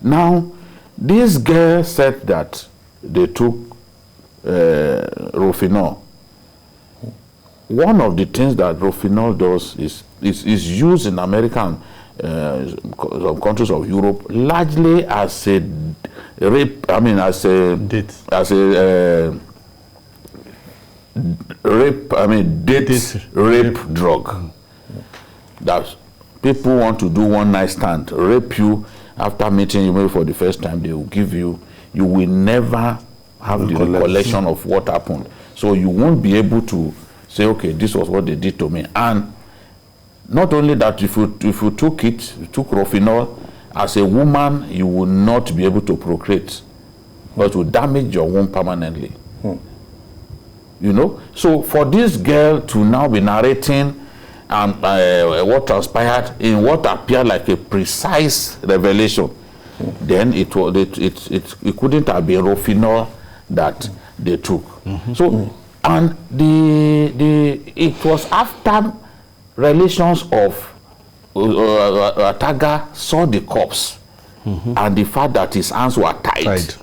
Now, this girl said that they took Rofinol. One of the things that Rofinol does is used in American some countries of Europe largely as a rape. I mean, as a date rape drug. That people want to do one night stand, rape you after meeting you maybe for the first time. They will give you. You will never have the recollection of what happened. So you won't be able to say, okay, this was what they did to me. And not only that, if you took Rofinol, as a woman, you will not be able to procreate, but will damage your womb permanently. You know? So for this girl to now be narrating what transpired in what appeared like a precise revelation, then it couldn't have been Rofinol that they took. So and it was after relations of Ataga saw the corpse and the fact that his hands were tied.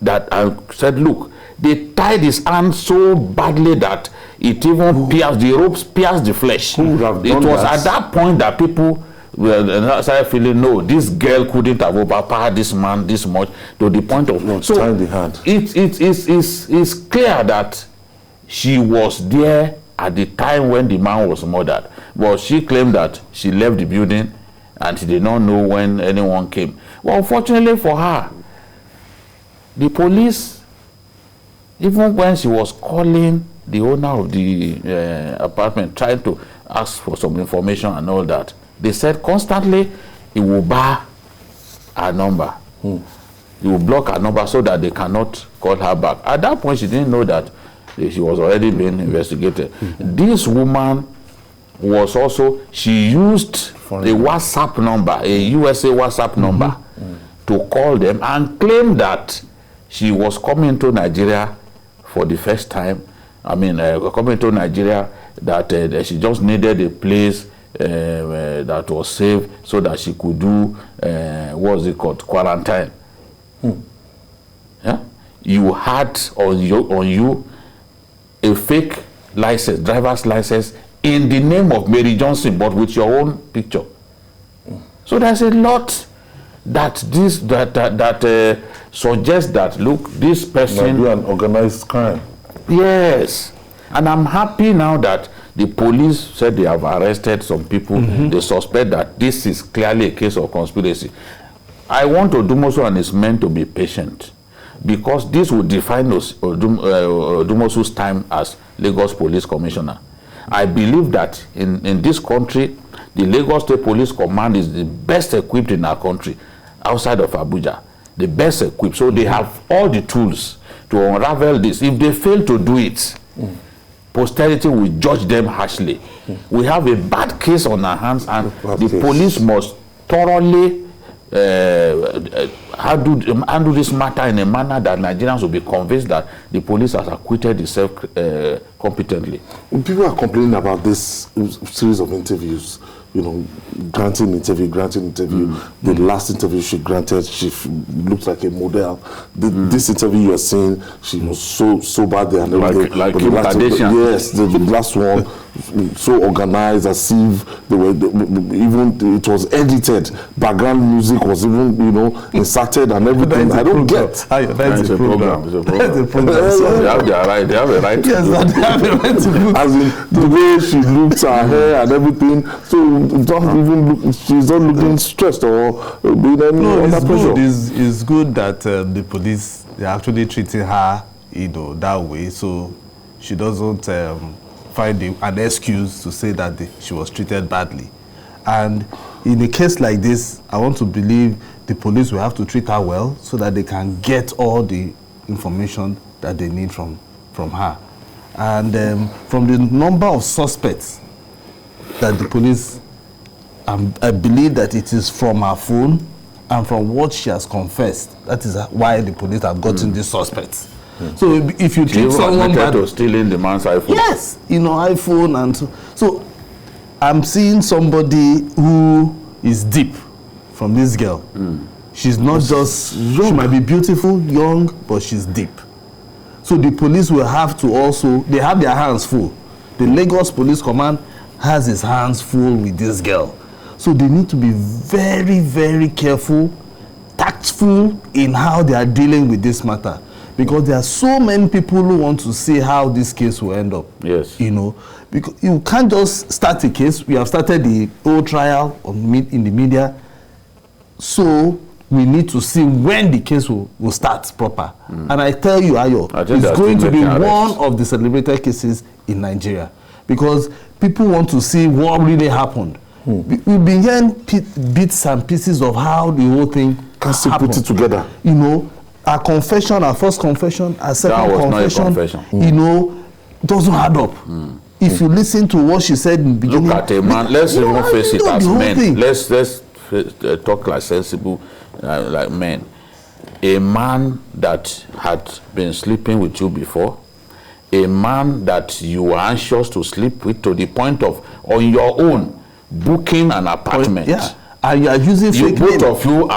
That I said, look, they tied his hands so badly that it even pierced, the ropes pierced the flesh. It was at that point that people started feeling, no, this girl couldn't have overpowered this man this much, to the point of tying the hand. It's clear that she was there at the time when the man was murdered. But she claimed that she left the building and she did not know when anyone came. Well, unfortunately for her, the police, even when she was calling the owner of the apartment, trying to ask for some information and all that, they said constantly it will bar her number. It will block her number so that they cannot call her back. At that point, she didn't know that she was already being investigated. This woman was also, she used a WhatsApp number, a USA WhatsApp number, to call them and claim that she was coming to Nigeria for the first time. I mean, coming to Nigeria, that she just needed a place that was safe so that she could do, what's it called, quarantine. Yeah? You had on you a fake license, driver's license, in the name of Mary Johnson, but with your own picture. So there's a lot that suggests that, look, this person do an organized crime. Yes, and I'm happy now that the police said they have arrested some people. They suspect that this is clearly a case of conspiracy. I want Odumosu and his men to be patient, because this will define Odumosu's time as Lagos Police Commissioner. I believe that in this country, the Lagos State Police Command is the best equipped in our country, outside of Abuja. The best equipped. So they have all the tools to unravel this. If they fail to do it, posterity will judge them harshly. We have a bad case on our hands, and the police must thoroughly handle this matter in a manner that Nigerians will be convinced that the police has acquitted itself competently. People are complaining about this series of interviews, you know, granting interview. The last interview she granted, she looked like a model. This interview you are saying, she was so bad there and everything. Like Kim Kardashian. Yes, the last one, so organized, as if they were, even it was edited. Background music was even, you know, inserted and everything. I don't get. That's a program. Yes, they have their right. They have a right. Yes, they have a right to look. As in the way she looks, her hair and everything. So don't even look. She's not looking stressed or being any under pressure. It's good that the police, they're actually treating her, that way, so she doesn't find an excuse to say that she was treated badly. And in a case like this, I want to believe the police will have to treat her well so that they can get all the information that they need from her. And from the number of suspects that the police, I believe that it is from her phone and from what she has confessed. That is why the police have gotten these suspects. So if you treat someone bad, to stealing the man's iPhone. yes, iPhone, and so I'm seeing somebody who is deep from this girl. She's not just young. She might be beautiful, young, but she's deep. So the police will have to also, they have their hands full. The Lagos Police Command has his hands full with this girl. So they need to be very, very careful, tactful in how they are dealing with this matter. Because there are so many people who want to see how this case will end up. Yes. Because you can't just start a case. We have started the whole trial in the media. So we need to see when the case will start proper. And I tell you, Ayo, it's going to be one of the celebrated cases in Nigeria. Because people want to see what really happened. We've been hearing bits and pieces of how the whole thing happened. Put it together. Our confession, our first confession, our second confession, doesn't add up. If you listen to what she said in the beginning, look at a man. Let's even face it as men. Let's talk like sensible, like men. A man that had been sleeping with you before, a man that you were anxious to sleep with to the point of on your own booking an apartment. Yeah. And you are using fake both of you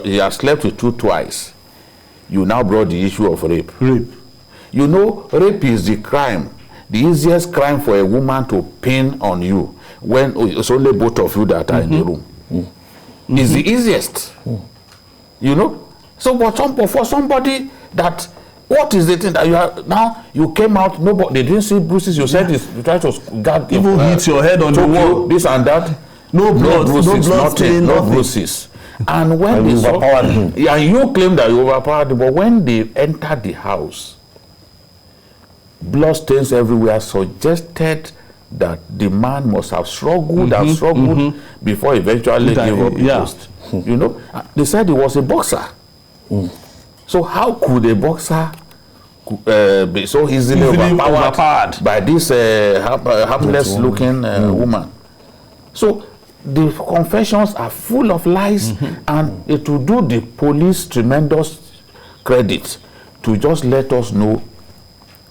you have slept with you twice. You now brought the issue of rape. Rape is the crime, the easiest crime for a woman to pin on you when it's only both of you that are in the room. It's the easiest. So but for somebody that, what is the thing that you are now? You came out, nobody, they didn't see bruises. You said you tried to guard. Even hit your head on the wall. This and that. No blood, bruises, no blood, nothing, no bruises. And when they saw, and you claim that you overpowered him, but when they entered the house, blood stains everywhere suggested that the man must have struggled and struggled before eventually gave up the ghost. They said he was a boxer. So how could a boxer be so easily overpowered by this harmless-looking woman? So the confessions are full of lies, and it will do the police tremendous credit to just let us know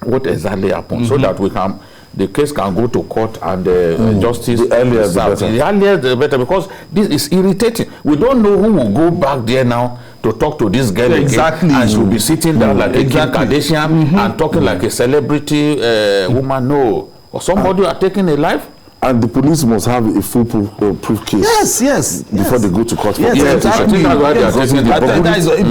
what exactly happened, so that the case can go to court and justice. The earlier the better. The earlier the better, because this is irritating. We don't know who will go back there now to talk to this girl again, and she'll be sitting down like a Kim Kardashian and talking like a celebrity woman. No, or somebody are taking a life. And the police must have a full proof case. Yes. Before they go to court. Yes, exactly.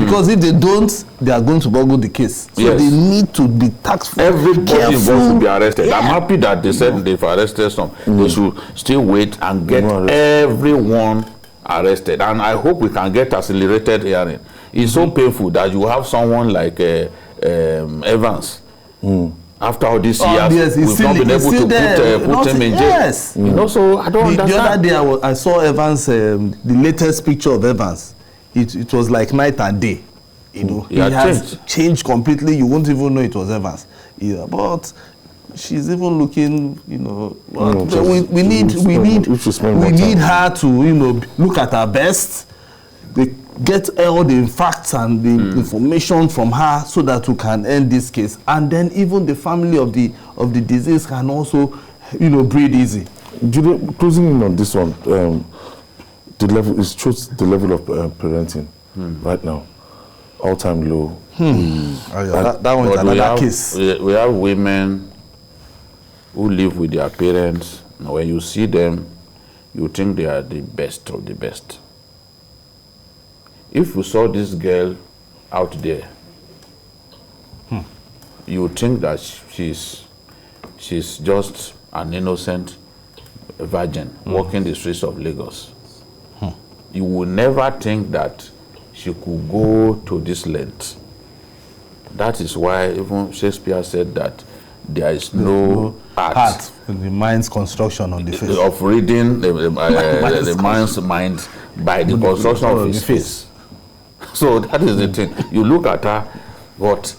Because if they don't, they are going to boggle the case. So they need to be tactful. Everybody involved to be arrested. I'm happy that they said they've arrested some. They should still wait and get everyone arrested. And I hope we can get accelerated hearing. It's so painful that you have someone like Evans. After all these years, we've not been able to put him in jail. Yes. So I don't understand. The other day I saw Evans, the latest picture of Evans. It was like night and day. He has changed completely. You won't even know it was Evans. But she's even looking, we need her to, look at her best. Get all the facts and the information from her so that we can end this case, and then even the family of the deceased can also, breathe easy. Closing in on this one, it shows the level of parenting right now, all-time low. That one is another case. We have women who live with their parents. When you see them, you think they are the best of the best. If you saw this girl out there, you think that she's just an innocent virgin walking the streets of Lagos. You will never think that she could go to this length. That is why even Shakespeare said that there is no art in the mind's construction on the face. Of reading the man's mind by the construction of his face. So that is the thing. You look at her, but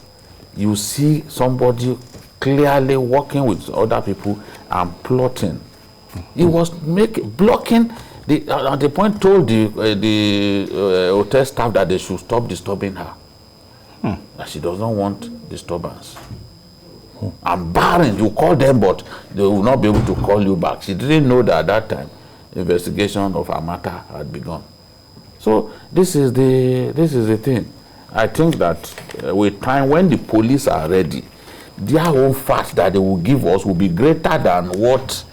you see somebody clearly working with other people and plotting. He was blocking. At the point, told the hotel staff that they should stop disturbing her. That she does not want disturbance. And barring, you call them, but they will not be able to call you back. She didn't know that at that time, investigation of her matter had begun. So this is the thing. I think that with time, when the police are ready, their own facts that they will give us will be greater than what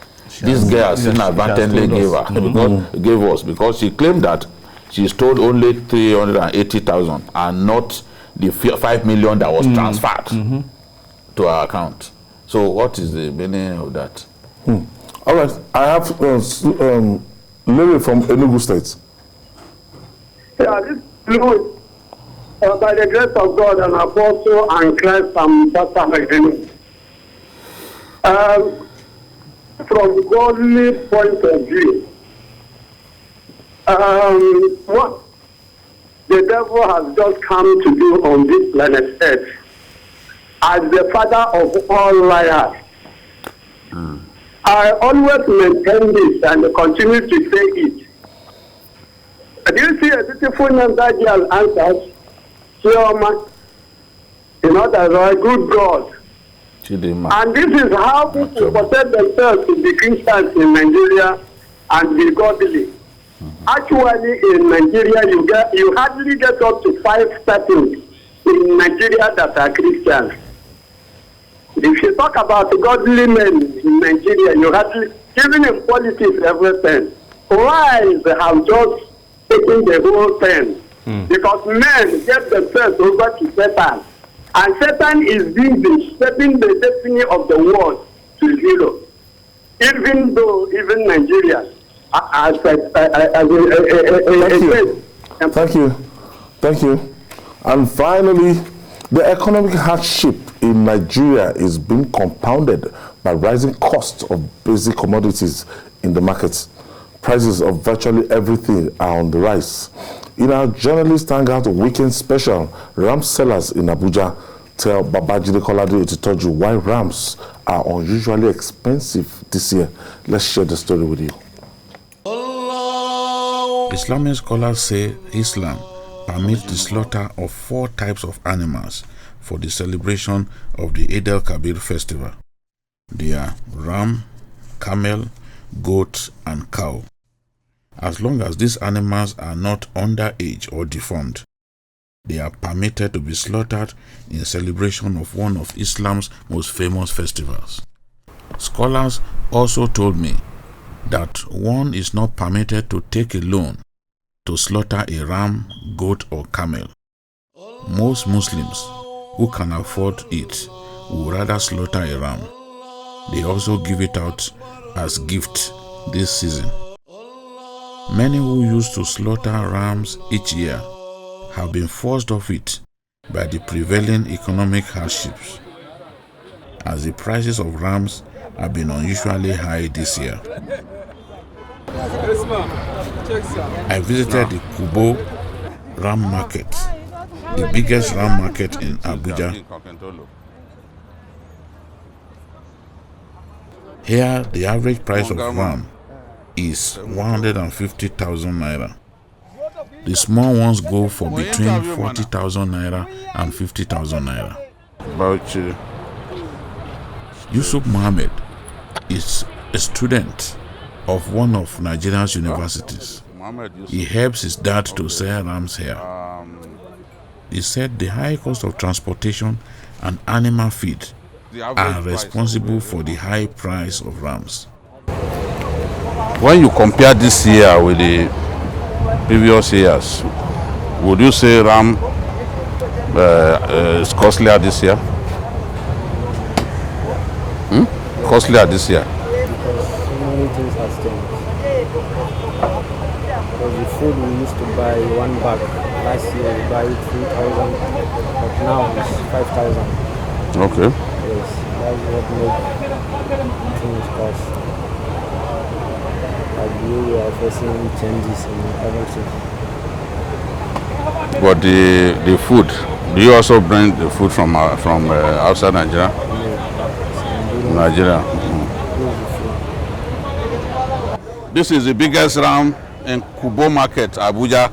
this girl inadvertently gave us, because she claimed that she stole only 380,000 and not the 5 million that was transferred to her account. So what is the meaning of that? All right, I have Larry from Enugu State. Yeah, this Louis, by the grace of God, an apostle and Christ and Pastor McDaniel. From godly point of view, what the devil has just come to do on this planet Earth, as the father of all liars. I always maintain this and continue to say it. Do you see a beautiful Nigerian answers? Chioma, a good God. And this is how people portray themselves to be Christians in Nigeria and be godly. Actually, in Nigeria, you hardly get up to 5 persons in Nigeria that are Christians. If you talk about godly men in Nigeria, you hardly, even in politics, everything. Lies have just taken the whole thing. Because men get themselves over to Satan. And Satan is busy setting the destiny of the world to zero. Even Nigeria, Thank you. And finally, the economic hardship in Nigeria is being compounded by rising costs of basic commodities in the markets. Prices of virtually everything are on the rise. In our journalist hangout weekend special, ram sellers in Abuja tell Babajide Kolade Etitoju why rams are unusually expensive this year. Let's share the story with you. Islamic scholars say Islam permits the slaughter of 4 types of animals for the celebration of the Eid al-Kabir festival. They are ram, camel, goat, and cow. As long as these animals are not underage or deformed, they are permitted to be slaughtered in celebration of one of Islam's most famous festivals. Scholars also told me that one is not permitted to take a loan to slaughter a ram, goat, or camel. Most Muslims who can afford it would rather slaughter a ram. They also give it out as gift this season. Many who used to slaughter rams each year have been forced off it by the prevailing economic hardships, as the prices of rams have been unusually high this year. I visited the Kubo Ram Market, the biggest ram market in Abuja. Here, the average price of ram is 150,000 naira. The small ones go for between 40,000 naira and 50,000 naira. Yusuf Mohammed is a student of one of Nigeria's universities. He helps his dad to sell rams here. He said the high cost of transportation and animal feed are responsible for the high price of rams. When you compare this year with the previous years, would you say ram is costlier this year? Costlier this year. Because so many things has changed. Because the food we used to buy 1 bag last year we buy it 3,000, but now it's 5,000. Okay. Yes, that's what makes things cost. Like we are facing changes in everything. But the food, do you also bring the food from outside Nigeria? Yeah. Nigeria. This is the biggest ram in Kubo Market, Abuja.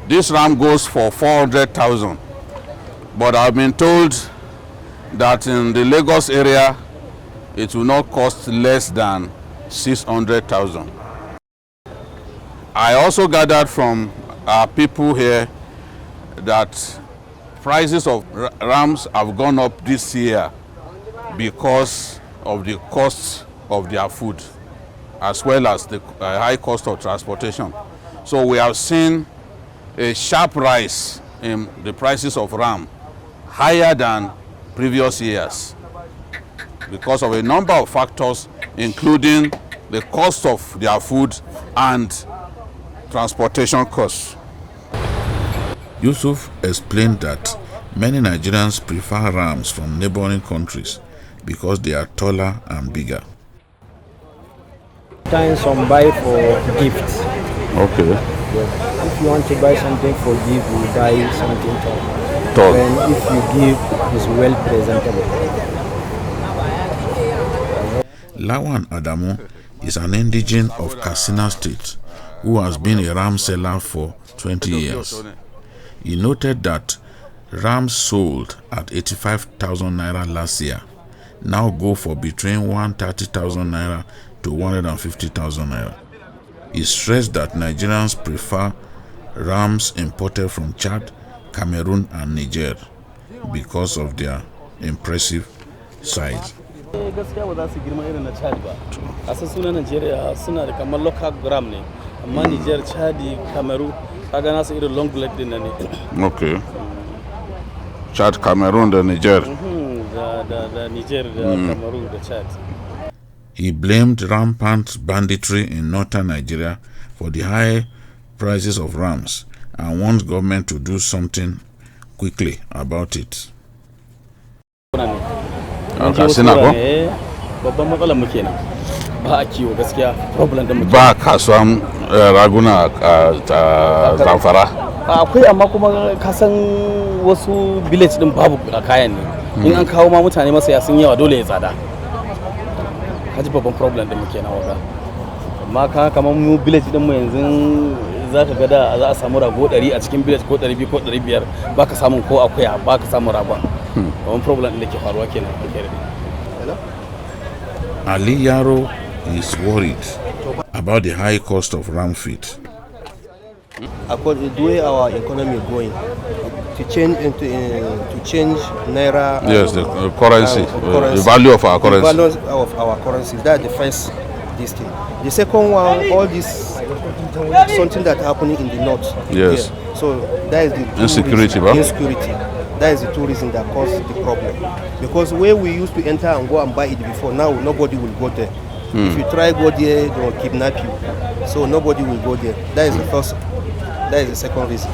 This ram goes for 400,000. But I've been told that in the Lagos area, it will not cost less than 600,000. I also gathered from our people here that prices of rams have gone up this year because of the cost of their food, as well as the high cost of transportation. So we have seen a sharp rise in the prices of ram, higher than previous years, because of a number of factors, including the cost of their food and transportation costs. Yusuf explained that many Nigerians prefer rams from neighboring countries because they are taller and bigger. Sometimes some buy for gifts. Okay. Yes. If you want to buy something for gift, you buy something tall. Tall. Then if you give, it's well presentable. Lawan Adamu is an indigene of Katsina State who has been a ram seller for 20 years. He noted that rams sold at 85,000 naira last year now go for between 130,000 naira to 150,000 naira. He stressed that Nigerians prefer rams imported from Chad, Cameroon and Niger because of their impressive size. Gaskiya ba za su girma irin na Chad ba. A sassunan Najeriya suna da kamar local gram ne, amma Niger, Chad, Cameroon kaga nasu irin long leg din nan ne. Okay. Chad, Cameroon, the Niger. Da Niger, da Cameroon, da Chad. He blamed rampant banditry in northern Nigeria for the high prices of rams and wants government to do something quickly about it. Babban matsalar mu kenan. Ba a kiwo gaskiya problem da muke. Ba kasuwan raguna a Zamfara. Akwai amma kuma kasan wasu village din babu kayan ne. In an kawo ma mutane masaya sun yawa dole ya tsada. Kaji babban problem din muke na waga. Amma kamar mu village din mu yanzu zaka ga da za a samu rago 100 a cikin village ko 200 ko 500 baka samun ko akuya baka samu ragon. Babban problem din da ke faruwa kenan. Ali Yaro is worried about the high cost of ram feed. According to the way our economy is going, to change naira. Yes, the currency, the value of our currency. The value of our currency. That's the first this thing. The second one, all this something that happening in the north. Yes. Yeah. So that is the insecurity. Insecurity. That is the tourism that caused the problem. Because where we used to enter and go and buy it before, now nobody will go there. If you try go there, they will kidnap you. So nobody will go there. That is the first. That is the second reason.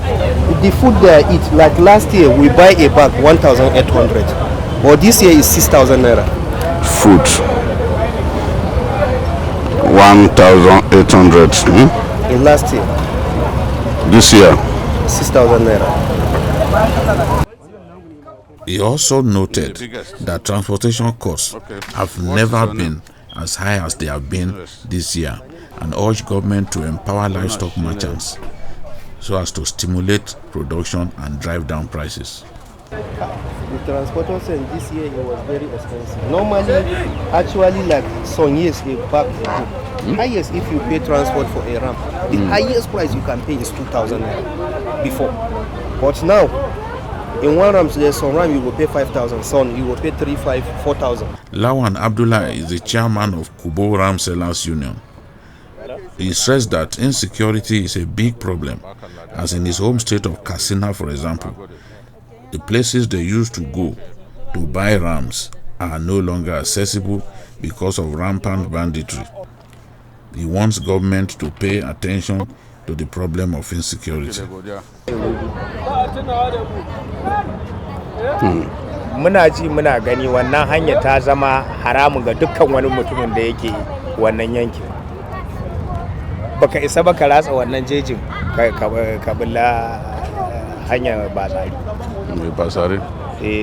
The food they eat, like last year, we buy a bag 1,800, but this year is 6,000 naira. Food 1,800. In last year. This year 6,000 naira. He also noted that transportation costs have never been as high as they have been this year and urged government to empower livestock merchants so as to stimulate production and drive down prices. The transporters and this year it was very expensive. Normally, actually like some years back ago, highest if you pay transport for a ram, the highest price you can pay is 2,000 before. But now, in one ram, there's some ram you will pay 5,000, some you will pay 3,500, 4,000. Lawan Abdullah is the chairman of Kubo Ram Sellers Union. He stressed that insecurity is a big problem, as in his home state of Katsina, for example. The places they used to go to buy rams are no longer accessible because of rampant banditry. He wants government to pay attention to the problem of insecurity. Muna ji muna gani wannan hanya ta zama haramun ga dukkan wani mutumin da yake wannan yankin. Baka isa baka ratsa wannan jejin ka bulla hanya Basari.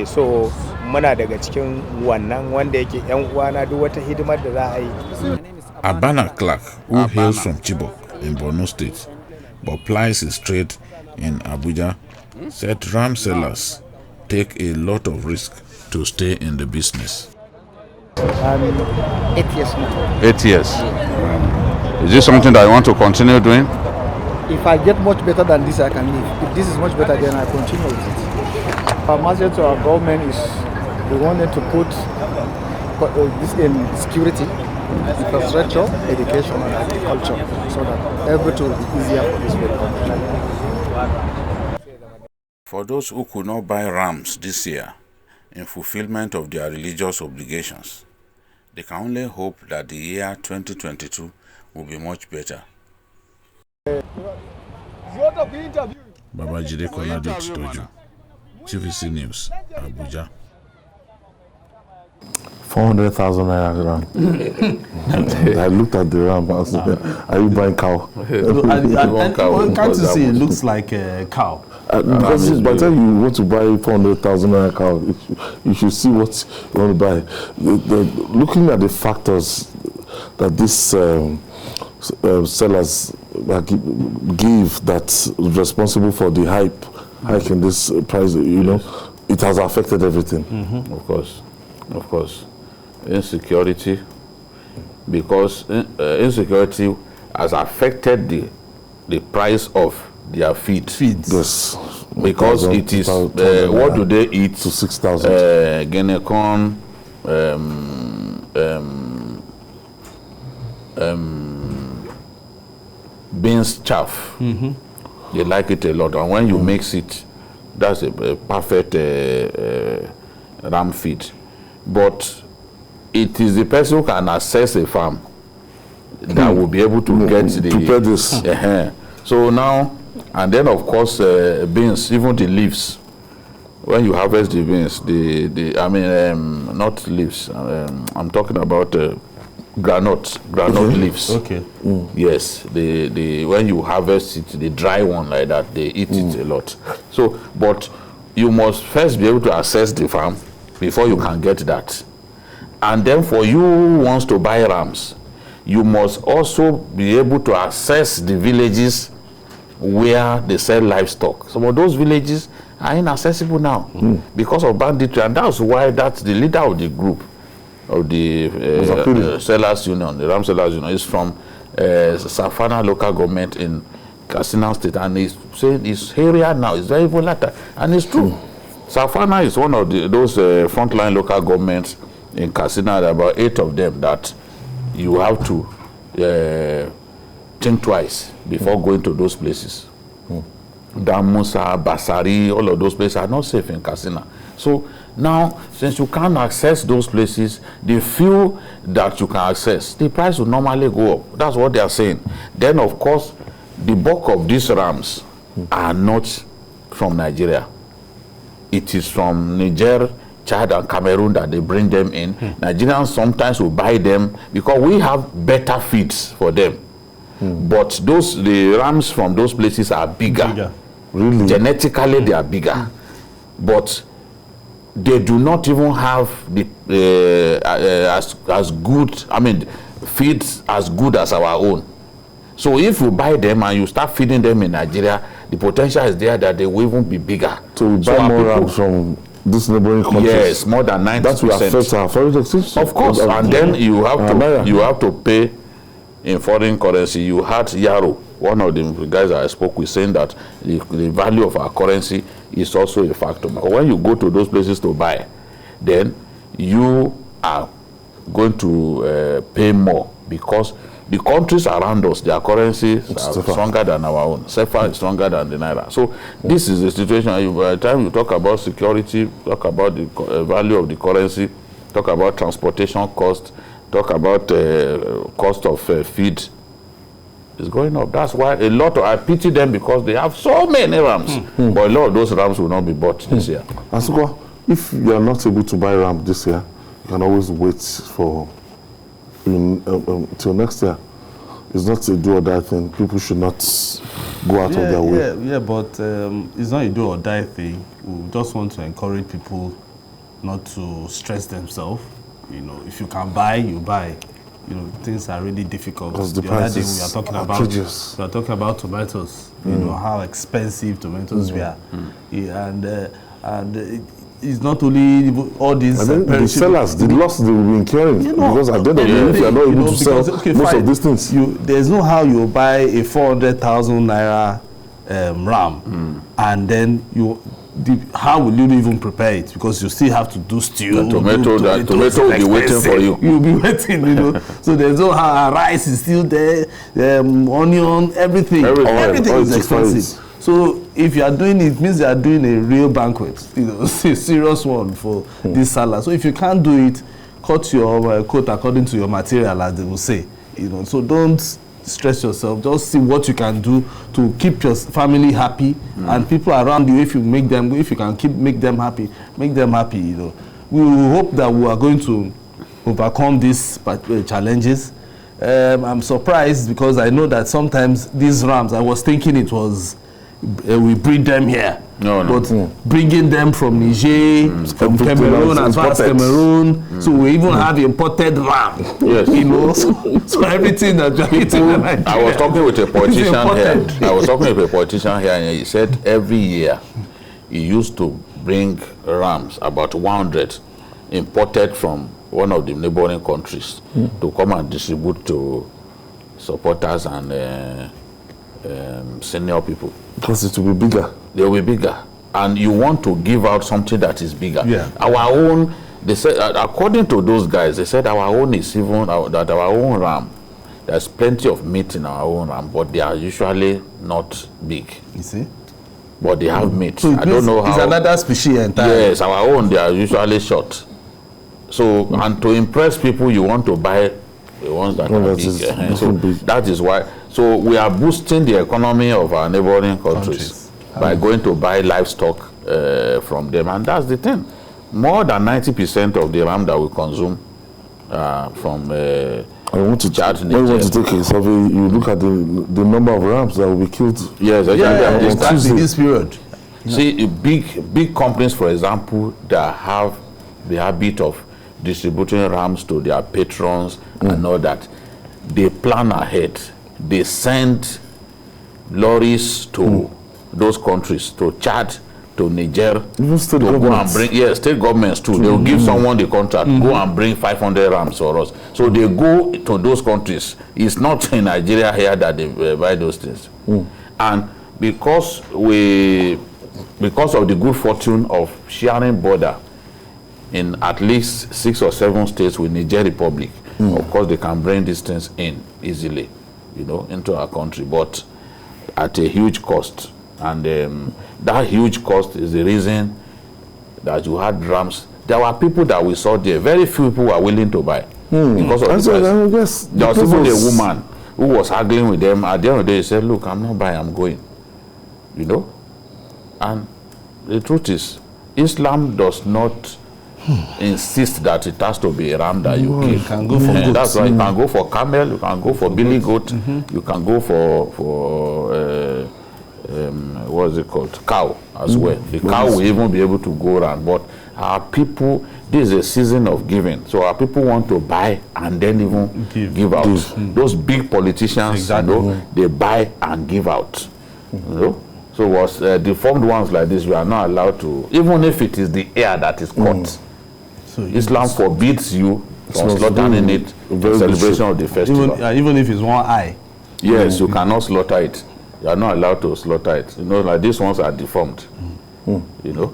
So muna daga cikin wannan wanda yake yan uwana duk wata hidimar da za a yi. Abana Clark, who hails from Chibok in Borno State, but plies his trade in Abuja, said ram sellers take a lot of risk to stay in the business. 8 years now. 8 years. Is this something that you want to continue doing? If I get much better than this, I can leave. If this is much better, then I continue with it. Our message to our government is we wanted to put this in security, infrastructure, education, and agriculture, so that everything will be easier for this country. For those who could not buy rams this year in fulfillment of their religious obligations, they can only hope that the year 2022 will be much better. Babajide Commodities Dojo, TVC News, Abuja. 400,000 naira ram. I looked at the ram and said, "Are you buying cow?" Can't you see it looks like a cow? Because by the time you want to buy 400,000 naira cow, you should see what you want to buy. Looking at the factors that these sellers give that's responsible for the hike in this price, it has affected everything. Of course. Insecurity, because insecurity has affected the price of their feeds. Yes. Because it is what do they eat? To 6,000. Guinea corn, beans chaff. They like it a lot, and when you mix it, that's a perfect ram feed. But it is the person who can access a farm that will be able to get the prepare this. So now, and then of course beans, even the leaves. When you harvest the beans, not leaves. I'm talking about granite leaves. Okay. Yes, when you harvest it, the dry one like that, they eat it a lot. So, but you must first be able to access the farm before you can get that. And then for you who wants to buy rams, you must also be able to access the villages where they sell livestock. Some of those villages are inaccessible now because of banditry, and that's why the leader of the group of the sellers union, the ram sellers union, is from Safana local government in Katsina State, and he's saying his area now is very volatile, and it's true. Safana is one of those frontline local governments in Katsina. There are about 8 of them that you have to think twice before going to those places. Damusa, Basari, all of those places are not safe in Katsina. So now, since you can't access those places, the few that you can access, the price will normally go up. That's what they are saying. Then, of course, the bulk of these rams are not from Nigeria. It is from Niger, Chad, and Cameroon that they bring them in. Nigerians sometimes will buy them because we have better feeds for them. But the rams from those places are bigger. Really? Genetically, they are bigger. But they do not even have the as good, feeds as good as our own. So if you buy them and you start feeding them in Nigeria, the potential is there that they will even be bigger. So we buy more rams from these neighboring countries. Yes, more than 90%. That will affect our foreign exchange. Of course, and then you have to pay in foreign currency. You had Yaro, one of the guys I spoke with, saying that the value of our currency is also a factor. But when you go to those places to buy, then you are going to pay more because the countries around us, their currencies are stronger than our own. SEFA is stronger than the Naira. So this is the situation. By the time you talk about security, talk about the value of the currency, talk about transportation cost, talk about cost of feed. It's going up. That's why I pity them because they have so many rams. But a lot of those rams will not be bought this year. Asuka, if you are not able to buy ram this year, you can always wait for till next year. It's not a do or die thing. People should not go out of their way. Yeah, but it's not a do or die thing. We just want to encourage people not to stress themselves. You know, if you can buy, you buy. You know, things are really difficult. Because the other day prices we are talking are about tomatoes. You know how expensive tomatoes were, and it's not only all these. And then the sellers, the loss they will be incurring, because at the end of the day, if you are not able to sell most of these things, there's no how you buy a 400,000 naira ram, and then how will you even prepare it? Because you still have to do stew. The tomato will be waiting for you. You'll be waiting, you know. So there's no how. Rice is still there, onion, everything is expensive. So if you are doing it, means you are doing a real banquet, you know, a serious one for this salad. So if you can't do it, cut your coat according to your material, as they will say. You know, so don't stress yourself. Just see what you can do to keep your family happy and people around you. If you make them happy. You know, we hope that we are going to overcome these challenges. I'm surprised because I know that sometimes these rams, I was thinking it was we breed them here. But bringing them from Niger, from Cameroon, as far as Cameroon, so we even have imported ram. Yes. You know, so everything that you're eating in Nigeria. I was talking with a politician here. And he said every year he used to bring rams, about 100, imported from one of the neighboring countries to come and distribute to supporters and senior people. Because it will be bigger. They will be bigger. And you want to give out something that is bigger. Yeah. Our own, they said, according to those guys, they said our own is even, that our own ram, there's plenty of meat in our own ram, but they are usually not big. You see? But they have meat. So I don't know how. It's another species entirely. Yes, our own, they are usually short. So, and to impress people, you want to buy the ones that are big. So that is why. So we are boosting the economy of our neighboring countries by going to buy livestock from them, and that's the thing. More than 90% of the ram that we consume from I want to Chad. When you want to take a survey, you look at the number of rams that will be killed. Yes, exactly in this period. See, big companies, for example, that have the habit of distributing rams to their patrons and all that, they plan ahead. They send lorries to those countries, to Chad, to Niger, even state to governments. Go and bring, state governments too. They will give someone the contract, go and bring 500 rams for us. So they go to those countries. It's not in Nigeria here that they buy those things. And because of the good fortune of sharing border in at least 6 or 7 states with Niger Republic, of course they can bring these things in easily, you know, into our country, but at a huge cost. And that huge cost is the reason that you had rams. There were people that we saw there. Very few people were willing to buy because of the price. There was even a woman who was haggling with them. At the end of the day, he said, "Look, I'm not buying. I'm going." You know, and the truth is, Islam does not insist that it has to be a ram that you kill. You can go for goats. That's why you can go for camel. You can go for billy goat. You can go for what is it called? Cow as well. The cow will even be able to go around. But our people, this is a season of giving. So our people want to buy and then even give out. Those big politicians, you know, they buy and give out. You know? So was deformed ones like this, we are not allowed to, even if it is the air that is caught. So Islam forbids you from slaughtering it in celebration of the festival. Even if it's one eye. Yes, you cannot slaughter it. You are not allowed to slaughter it. You know, like these ones are deformed. You know.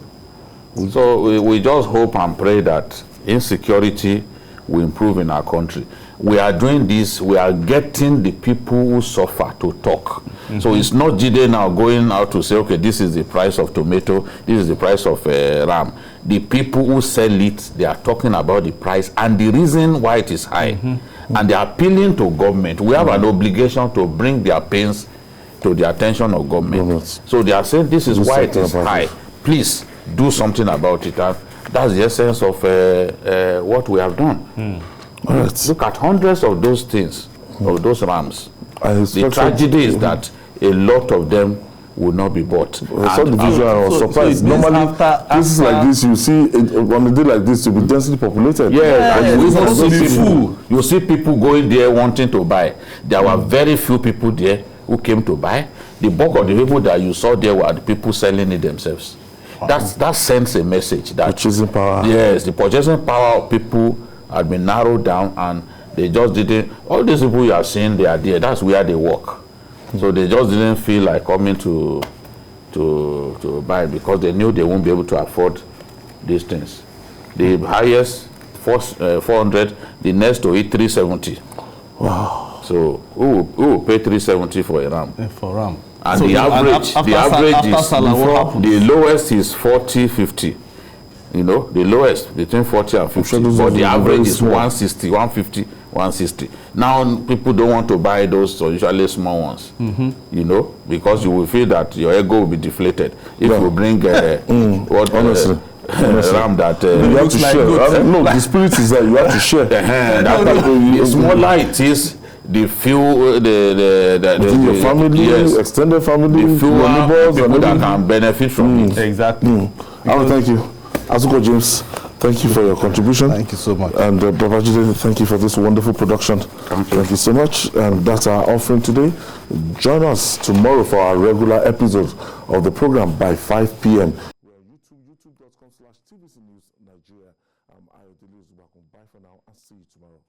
So we just hope and pray that insecurity will improve in our country. We are doing this, we are getting the people who suffer to talk. So it's not Jide now going out to say, okay, this is the price of tomato, this is the price of ram. the people who sell it, they are talking about the price and the reason why it is high. And they are appealing to government. We have an obligation to bring their pains to the attention of government. So they are saying this is why it is high. Please do something about it. And that's the essence of what we have done. Look at hundreds of those things, of those rams. The tragedy is that a lot of them will not be bought. Subdivision, I was surprised. Normally, places like this, you see, on a day like this, to be densely populated. You see people going there wanting to buy. There were very few people there who came to buy. The bulk of the people that you saw there were the people selling it themselves. That sends a message that purchasing power. Yes, the purchasing power of people had been narrowed down, and they just didn't. All these people you are seeing, they are there. That's where they work. So they just didn't feel like coming to buy because they knew they won't be able to afford these things. The highest 400, the next to it 370. Wow. So who will pay 370 for a ram? For ram. And so the average is the lowest is 40, 50. You know, the lowest between 40 and 50. But the average is 160, 150, 160. Now people don't want to buy those, so usually small ones. You know, because you will feel that your ego will be deflated if you bring what honestly. ram that you have to share. No, the spirit is that you have to share. The smaller it is, the few your family, extended family, the few neighbors, people that can benefit from it. Exactly. I want to thank you, Azuko James. Thank you for your contribution. Thank you so much. And Babajide, thank you for this wonderful production. Thank you so much. And that's our offering today. Join us tomorrow for our regular episode of the program by 5 p.m. We're on youtube.com/TVC News Nigeria. Bye for now and see you tomorrow.